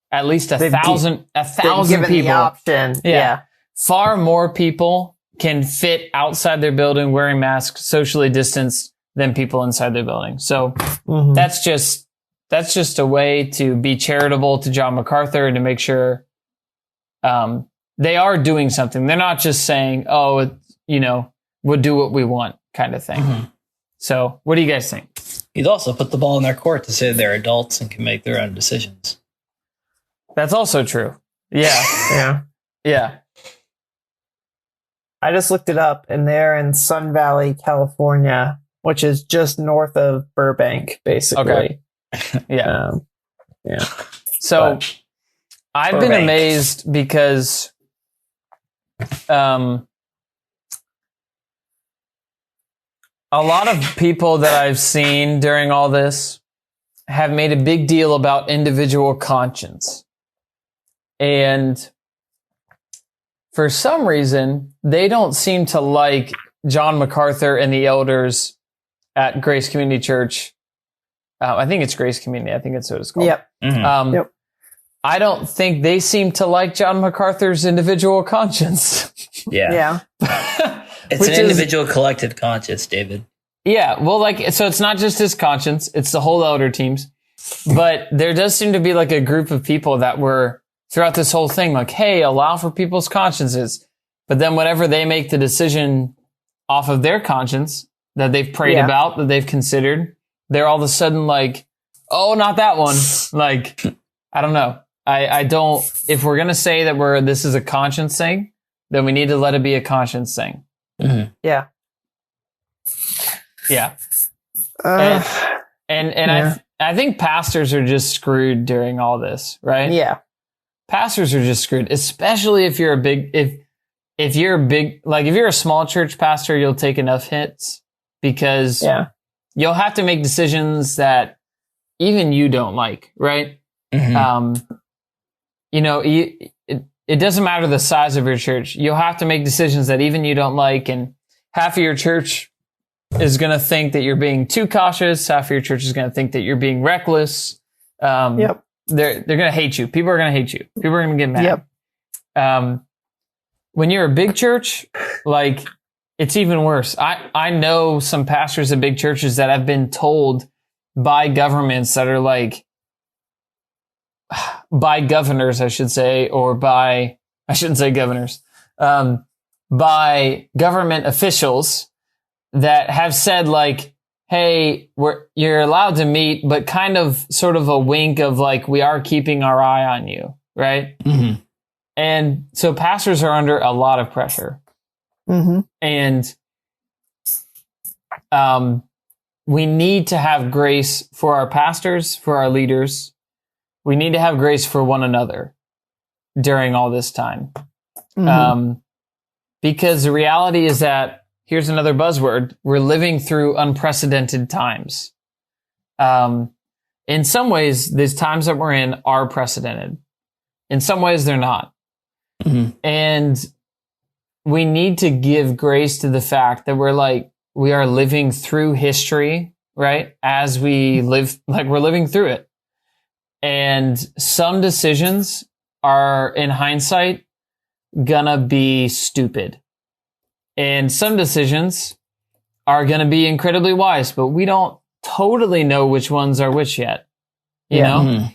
at least 1,000 people. The option. Yeah. Far more people can fit outside their building wearing masks, socially distanced, than people inside their building. So that's just a way to be charitable to John MacArthur and to make sure they are doing something. They're not just saying, oh, we'll do what we want kind of thing. Mm-hmm. So what do you guys think? He's also put the ball in their court to say they're adults and can make their own decisions. That's also true. Yeah. Yeah. I just looked it up, and they're in Sun Valley, California, which is just north of Burbank, basically. Okay. Yeah. So I've been amazed because a lot of people that I've seen during all this have made a big deal about individual conscience. And for some reason, they don't seem to like John MacArthur and the elders at Grace Community Church. I think it's Grace Community. I think that's what it's called. Yep. Mm-hmm. Yep. I don't think they seem to like John MacArthur's individual conscience. Yeah. It's an individual collective conscience, David. Yeah. Well, so it's not just his conscience. It's the whole elder teams. But there does seem to be like a group of people that were throughout this whole thing, like, hey, allow for people's consciences. But then whenever they make the decision off of their conscience that they've prayed about, that they've considered, they're all of a sudden like, oh, not that one. Like, I don't know. I don't, if we're going to say that this is a conscience thing, then we need to let it be a conscience thing. Mm-hmm. Yeah. Yeah. I think pastors are just screwed during all this, right? Yeah. Pastors are just screwed, especially if you're if you're a small church pastor, you'll take enough hits because you'll have to make decisions that even you don't like, right? Mm-hmm. It doesn't matter the size of your church. You'll have to make decisions that even you don't like, and half of your church is going to think that you're being too cautious. Half of your church is going to think that you're being reckless. Yep. They're going to hate you. People are going to hate you. People are going to get mad. Yep. When you're a big church, like, it's even worse. I know some pastors of big churches that have been told by governments that are like, by governors, I should say, or I shouldn't say governors, by government officials that have said like, hey, you're allowed to meet, but kind of sort of a wink of like, we are keeping our eye on you, right? Mm-hmm. And so pastors are under a lot of pressure. Mm-hmm. And we need to have grace for our pastors, for our leaders. We need to have grace for one another during all this time. Mm-hmm. Because the reality is that here's another buzzword. We're living through unprecedented times. In some ways, these times that we're in are precedented. In some ways, they're not. Mm-hmm. And we need to give grace to the fact that we are living through history, right? As we live, like we're living through it. And some decisions are, in hindsight, gonna be stupid. And some decisions are gonna be incredibly wise, but we don't totally know which ones are which yet. You know? Mm-hmm.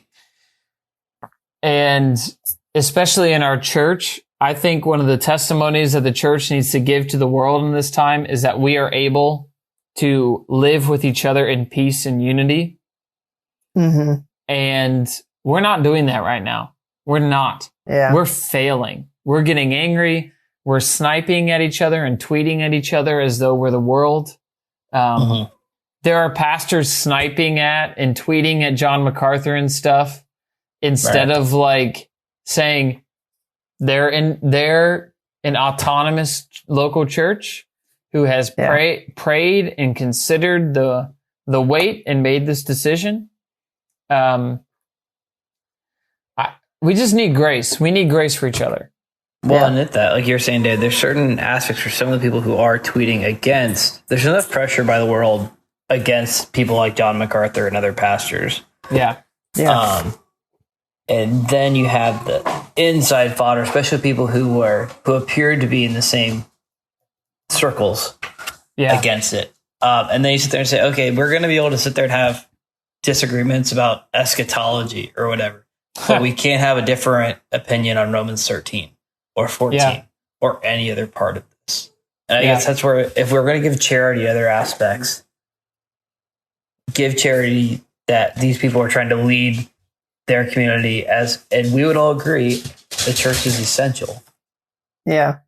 And especially in our church, I think one of the testimonies that the church needs to give to the world in this time is that we are able to live with each other in peace and unity. Mm-hmm. And we're not doing that right now. We're not. Yeah. We're failing. We're getting angry. We're sniping at each other and tweeting at each other as though we're the world. Mm-hmm. There are pastors sniping at and tweeting at John Macarthur and stuff instead of like saying they're an autonomous local church who has prayed and considered the weight and made this decision. We just need grace. We need grace for each other. Well, and at that, like you're saying, Dave, there's certain aspects for some of the people who are tweeting against. There's enough pressure by the world against people like John Macarthur and other pastors. Yeah. And then you have the inside fodder, especially people who appeared to be in the same circles against it. And then you sit there and say, okay, we're going to be able to sit there and have disagreements about eschatology or whatever, but we can't have a different opinion on Romans 13 or 14 or any other part of this. And I guess that's where, if we're going to give charity other aspects, give charity that these people are trying to lead their community and we would all agree the church is essential. Yeah.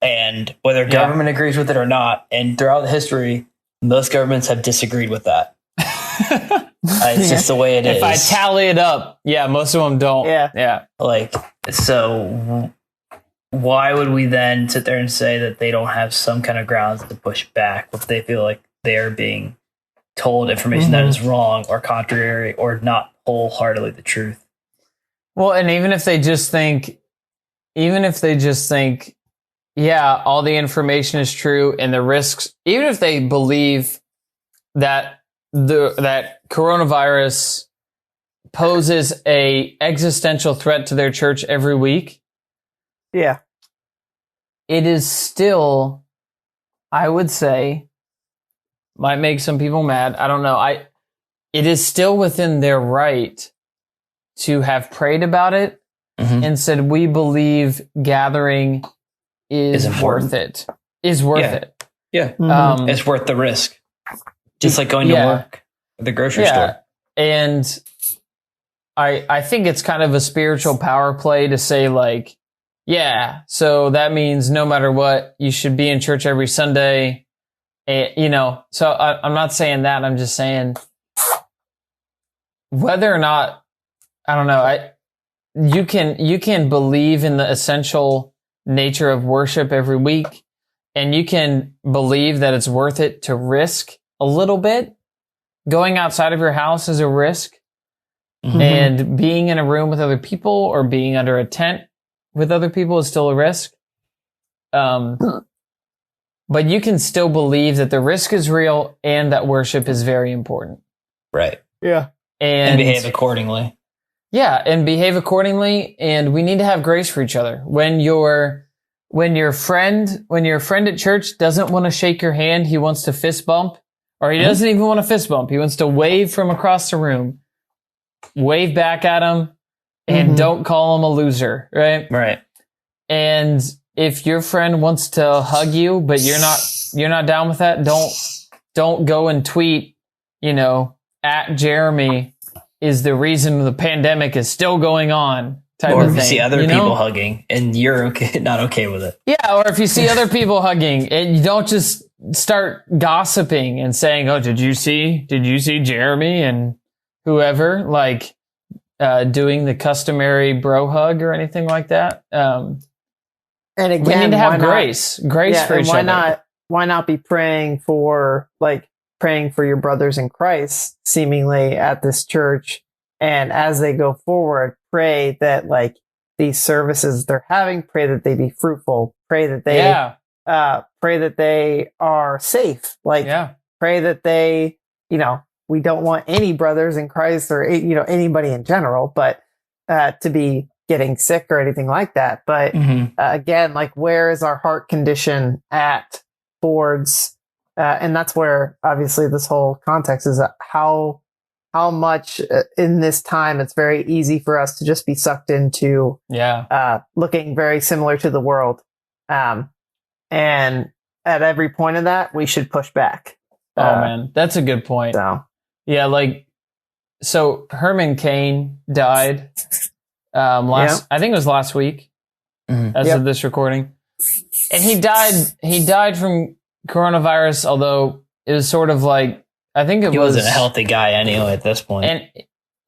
And whether government agrees with it or not, and throughout history, most governments have disagreed with that. It's just the way it is. If I tally it up, most of them don't. Yeah. Like, so why would we then sit there and say that they don't have some kind of grounds to push back if they feel like they're being told information that is wrong or contrary or not wholeheartedly the truth? Well, and even if they just think, all the information is true and the risks, even if they believe that that coronavirus poses a existential threat to their church every week, it is still, I would say, might make some people mad. I don't know. It is still within their right to have prayed about it and said, we believe gathering is worth it. Is worth it. Yeah. It's worth the risk. Just like going to work at the grocery store. And I think it's kind of a spiritual power play to say like, so that means no matter what, you should be in church every Sunday. And, so I'm not saying that. I'm just saying whether or not, I don't know. You can believe in the essential nature of worship every week, and you can believe that it's worth it to risk a little bit. Going outside of your house is a risk, and being in a room with other people or being under a tent with other people is still a risk. But you can still believe that the risk is real and that worship is very important. Right. Yeah. And behave accordingly. Yeah, and behave accordingly. And we need to have grace for each other. When your friend at church doesn't want to shake your hand, he wants to fist bump, or he doesn't even want to fist bump. He wants to wave from across the room. Wave back at him and don't call him a loser, right? Right. And if your friend wants to hug you, but you're not down with that, don't go and tweet, at Jeremy is the reason the pandemic is still going on. Or if you see other people hugging and you're not okay with it. Yeah, or if you see other people hugging and you don't just start gossiping and saying, "Oh, did you see Jeremy and whoever doing the customary bro hug or anything like that?" And again, we need to have grace for each other. why not be praying for your brothers in Christ, seemingly at this church, and as they go forward, pray that like these services they're having, pray that they be fruitful, pray that they are safe, pray that they, we don't want any brothers in Christ or anybody in general, but to be getting sick or anything like that. But again, like, where is our heart condition at towards? And that's where obviously this whole context is how much in this time it's very easy for us to just be sucked into looking very similar to the world. And at every point of that, we should push back. Oh man, that's a good point. So Herman Cain died I think it was last week as of this recording. And he died from coronavirus, although it was sort of like, I think he wasn't a healthy guy anyway at this point. And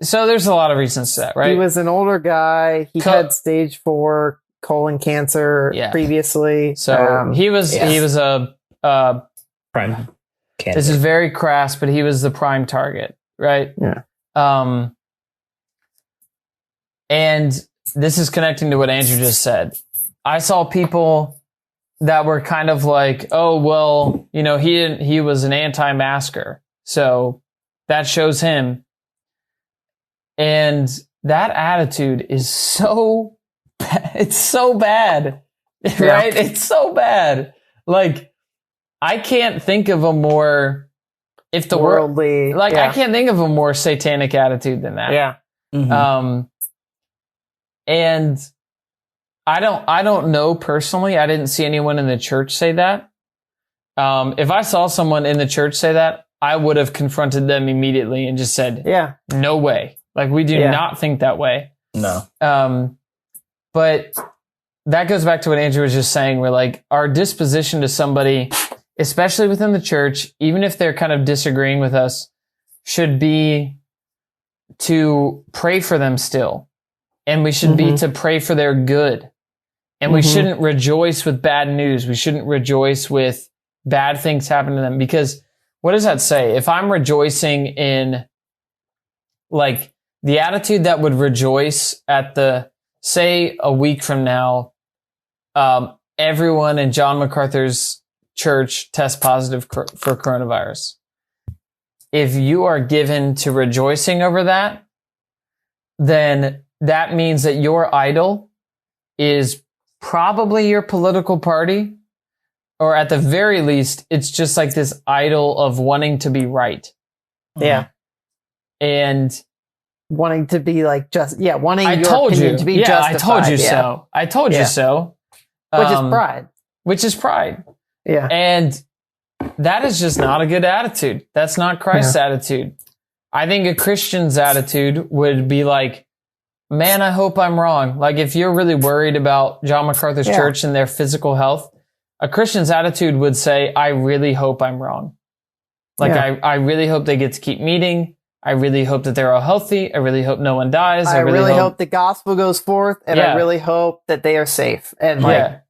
so there's a lot of reasons to that, right? He was an older guy. He had stage 4 colon cancer previously. So he was a prime candidate. This is very crass, but he was the prime target, right? Yeah. And this is connecting to what Andrew just said. I saw people that were kind of like, oh, well, he was an anti-masker, so that shows him. And that attitude is it's so bad, right? It's so bad. Like, I can't think of a more, if the worldly, I can't think of a more satanic attitude than that. Yeah. Mm-hmm. And I don't know personally. I didn't see anyone in the church say that. If I saw someone in the church say that, I would have confronted them immediately and just said, no way. Like, we do not think that way. No. But that goes back to what Andrew was just saying, where like our disposition to somebody, especially within the church, even if they're kind of disagreeing with us, should be to pray for them still. And we should be to pray for their good. And we shouldn't rejoice with bad news. We shouldn't rejoice with bad things happening to them. Because what does that say? If I'm rejoicing in, like, the attitude that would rejoice at say a week from now, everyone in John MacArthur's church tests positive for coronavirus. If you are given to rejoicing over that, then that means that your idol is probably your political party, or at the very least, it's just like this idol of wanting to be right. Yeah. And wanting to be like wanting I your told opinion you to be yeah, justified. I told you so. I told you so. Which is pride. Which is pride. Yeah. And that is just not a good attitude. That's not Christ's attitude. I think a Christian's attitude would be like, man, I hope I'm wrong. Like, if you're really worried about John MacArthur's church and their physical health, a Christian's attitude would say, I really hope I'm wrong. Like, I really hope they get to keep meeting. I really hope that they're all healthy. I really hope no one dies. I really hope the gospel goes forth, and I really hope that they are safe. And well,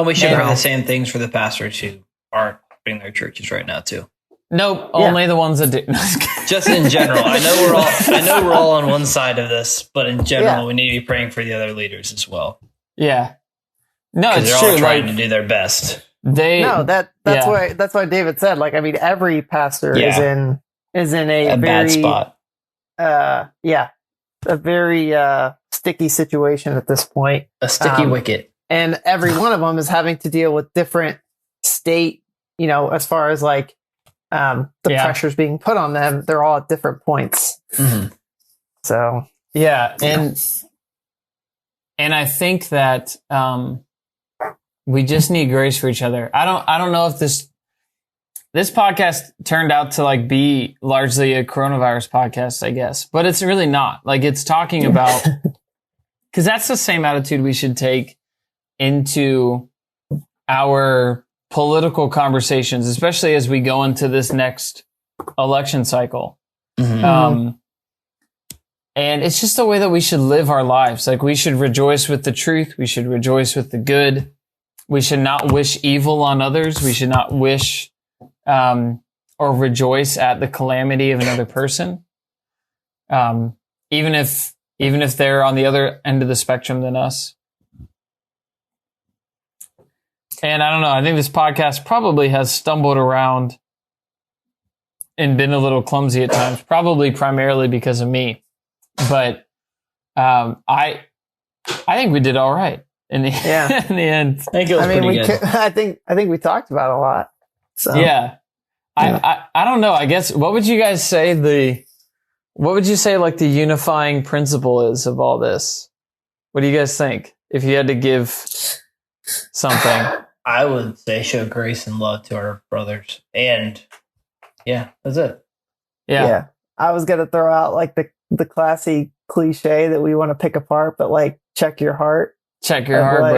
we should pray the same things for the pastors who aren't in their churches right now too. Nope, only the ones that do. Just in general, I know we're all on one side of this, but in general, we need to be praying for the other leaders as well. Yeah, no, it's they're true. all trying to do their best. That's why David said, like, I mean, every pastor is in a very bad spot. A very sticky situation at this point. A sticky wicket. And every one of them is having to deal with different state, as far as like the pressures being put on them. They're all at different points. Mm-hmm. So and I think that we just need grace for each other. I don't know if this podcast turned out to like be largely a coronavirus podcast, I guess, but it's really not. Like, it's talking about, because that's the same attitude we should take into our political conversations, especially as we go into this next election cycle. Mm-hmm. And it's just the way that we should live our lives. Like, we should rejoice with the truth. We should rejoice with the good. We should not wish evil on others. We should not wish or rejoice at the calamity of another person. Even if they're on the other end of the spectrum than us. And I don't know, I think this podcast probably has stumbled around and been a little clumsy at times, probably primarily because of me. But I think we did all right in the in the end. I think it was pretty good. I think we talked about a lot. So yeah. I don't know. I guess what would you guys say what would you say like the unifying principle is of all this? What do you guys think? If you had to give something. I would say show grace and love to our brothers. And yeah, that's it. Yeah. I was going to throw out like the classy cliche that we want to pick apart, but like check your heart. Check your heart, like,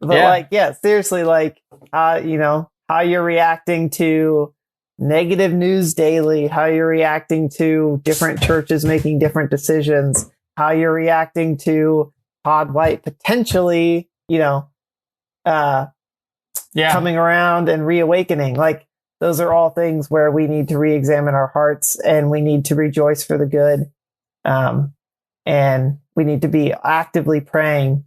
bro. But seriously, like, you know, how you're reacting to negative news daily, how you're reacting to different churches making different decisions, how you're reacting to Todd White potentially, you know, coming around and reawakening. Like, those are all things where we need to re-examine our hearts and we need to rejoice for the good. And we need to be actively praying,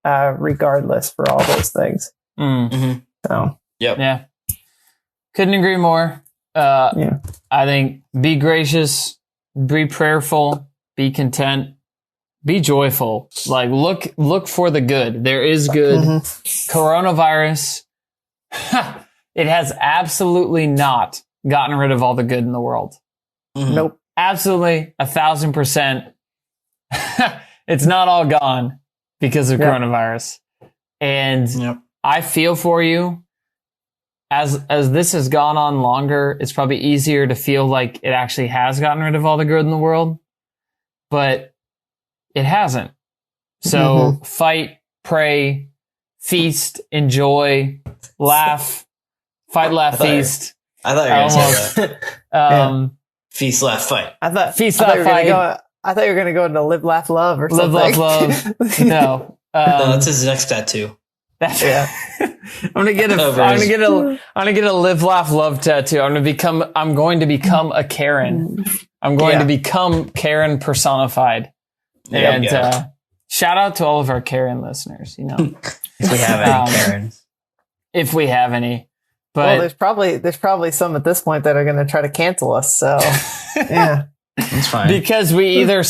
regardless for all those things. Mm-hmm. So, yeah. Couldn't agree more. I think be gracious, be prayerful, be content, be joyful. Like look for the good. There is good. Coronavirus, it has absolutely not gotten rid of all the good in the world. Nope. Absolutely 1,000%. It's not all gone because of coronavirus. And I feel for you. As this has gone on longer, it's probably easier to feel like it actually has gotten rid of all the good in the world, but it hasn't. So fight, pray, feast, enjoy, laugh, fight, laugh, feast. I thought you were going to say that. Feast, laugh, fight. Feast, laugh, fight. I thought you were going to go into live, laugh, love or something. Live, laugh, love. No. No, that's his next tattoo. That's I'm gonna get a live, laugh, love tattoo. I'm going to become a Karen. I'm going to become Karen personified. And shout out to all of our Karen listeners, you know. If we have any Karens. If we have any. But there's probably some at this point that are gonna try to cancel us, so yeah. It's fine. Because we either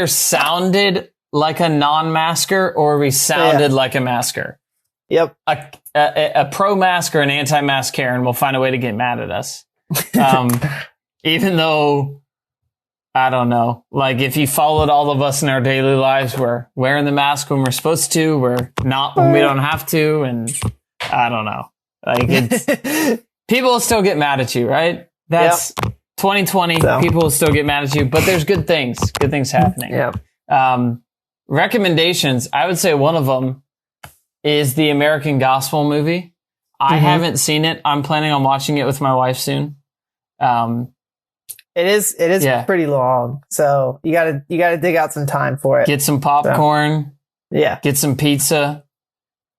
sounded like a non-masker or we sounded like a masker. Yep. A pro-mask or an anti-mask Karen will find a way to get mad at us. Even though, I don't know, like if you followed all of us in our daily lives, we're wearing the mask when we're supposed to, we're not when we don't have to, and I don't know. Like people will still get mad at you, right? That's 2020. So. People will still get mad at you, but there's good things happening. Yeah. Recommendations. I would say one of them is the American Gospel movie. I haven't seen it. I'm planning on watching it with my wife soon. It is pretty long, so you gotta dig out some time for it. Get some popcorn. So, get some pizza.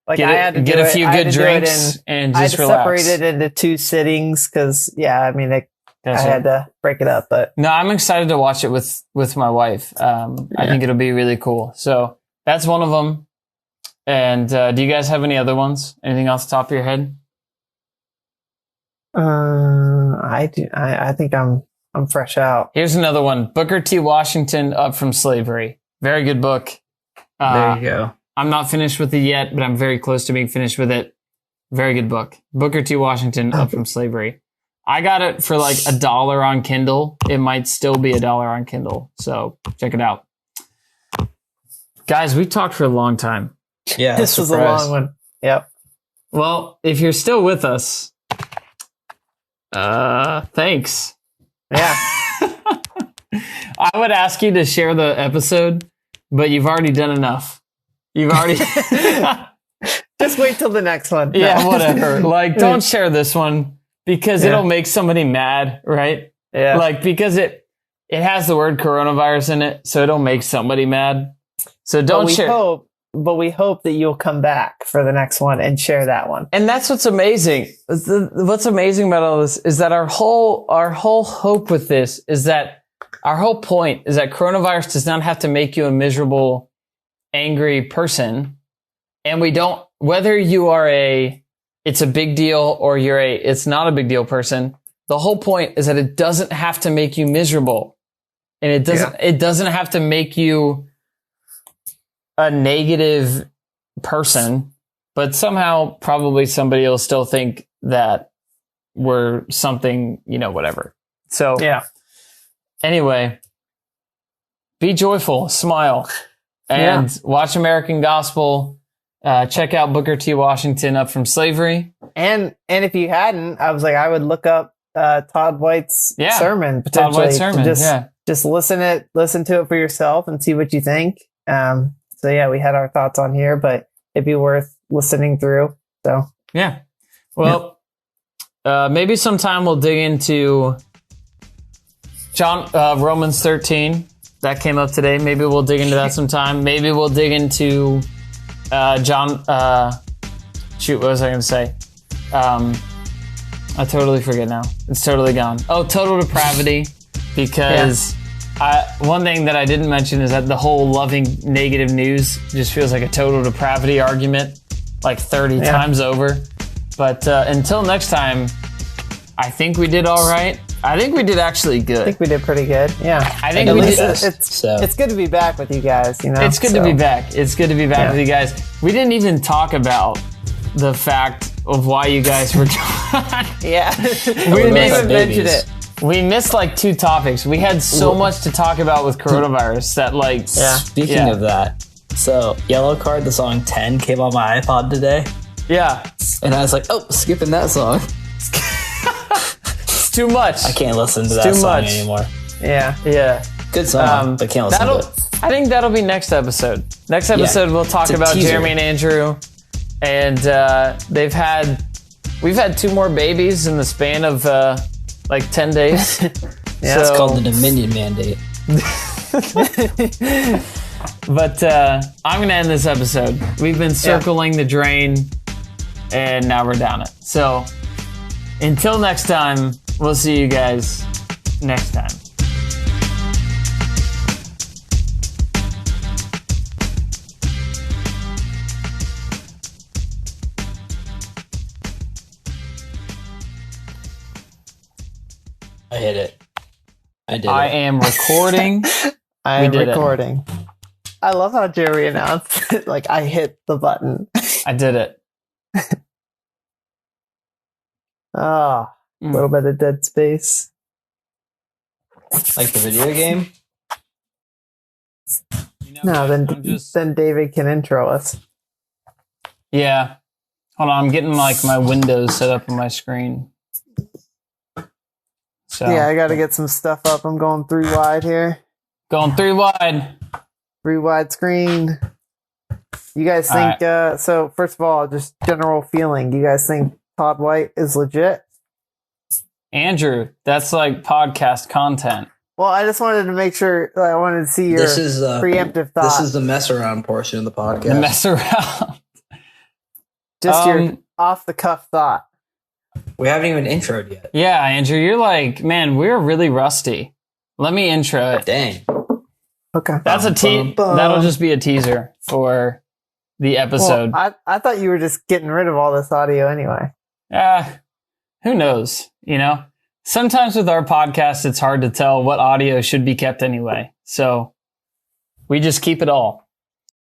Like I had to get a few good drinks and just relax. I separated it into 2 sittings because I had to break it up. But no, I'm excited to watch it with my wife. I think it'll be really cool. So that's one of them. And do you guys have any other ones? Anything off the top of your head? I do. I think I'm fresh out. Here's another one. Booker T. Washington, Up from Slavery. Very good book. There you go. I'm not finished with it yet, but I'm very close to being finished with it. Very good book. Booker T. Washington, Up from Slavery. I got it for like $1 on Kindle. It might still be $1 on Kindle. So check it out. Guys, we talked for a long time. Yeah, this was a long one. Yep. Well, if you're still with us, thanks. Yeah. I would ask you to share the episode, but you've already done enough. You've already just wait till the next one. Yeah, whatever. Like, don't share this one because it'll make somebody mad, right? Yeah. Like, because it has the word coronavirus in it, so it'll make somebody mad. So don't share. we hope that you'll come back for the next one and share that one. And that's what's amazing. What's amazing about all this is that our whole hope with this is that our whole point is that coronavirus does not have to make you a miserable, angry person. And we don't, whether you are it's a big deal or it's not a big deal person. The whole point is that it doesn't have to make you miserable. And it doesn't have to make you a negative person, but somehow probably somebody will still think that we're something, whatever. So anyway, be joyful, smile, and watch American Gospel. Check out Booker T. Washington, Up from Slavery. And if you hadn't, I was like, I would look up Todd White's sermon potentially. Todd White's sermon, just listen to it for yourself and see what you think. So yeah, we had our thoughts on here, but it'd be worth listening through. So yeah, well, maybe sometime we'll dig into Romans 13 that came up today. Maybe we'll dig into that sometime. Maybe we'll dig into John. What was I going to say? I totally forget now. It's totally gone. Oh, total depravity, because. One thing that I didn't mention is that the whole loving negative news just feels like a total depravity argument, like 30 times over. But until next time, I think we did all right. I think we did actually good. I think we did pretty good. Yeah. I think we did. It's good to be back with you guys. It's good to be back. It's good to be back with you guys. We didn't even talk about the fact of why you guys were gone. Yeah. We didn't even mention it. We missed like 2 topics. We had so much to talk about with coronavirus that Speaking of that, so Yellow Card, the song 10 came on my iPod today. Yeah. And I was like, skipping that song. It's too much. I can't listen to that song anymore. Yeah. Yeah. Good song, but can't listen to it. I think that'll be next episode. Next episode we'll talk about teaser. Jeremy and Andrew. And we've had 2 more babies in the span of like 10 days. It's called the Dominion Mandate. But I'm going to end this episode. We've been circling the drain, and now we're down it. So until next time, we'll see you guys next time. I hit it. I did I am recording. I am recording. I love how Jerry announced it. Like, I hit the button. I did it. A little bit of Dead Space. Like the video game? Then David can intro us. Yeah. Hold on, I'm getting like my windows set up on my screen. So yeah, I got to get some stuff up. I'm going 3 wide here. Going 3 wide. 3 wide screen. You guys think, so first of all, just general feeling. Do you guys think Todd White is legit? Andrew, that's like podcast content. Well, I just wanted to make sure, I wanted to see your preemptive thought. This is the mess around portion of the podcast. The mess around. Just your off the cuff thought. We haven't even introed yet. Yeah, Andrew, you're like, man, we're really rusty. Let me intro it. Dang. Okay. That's that'll just be a teaser for the episode. Well, I thought you were just getting rid of all this audio anyway. Who knows? Sometimes with our podcast, it's hard to tell what audio should be kept anyway. So we just keep it all.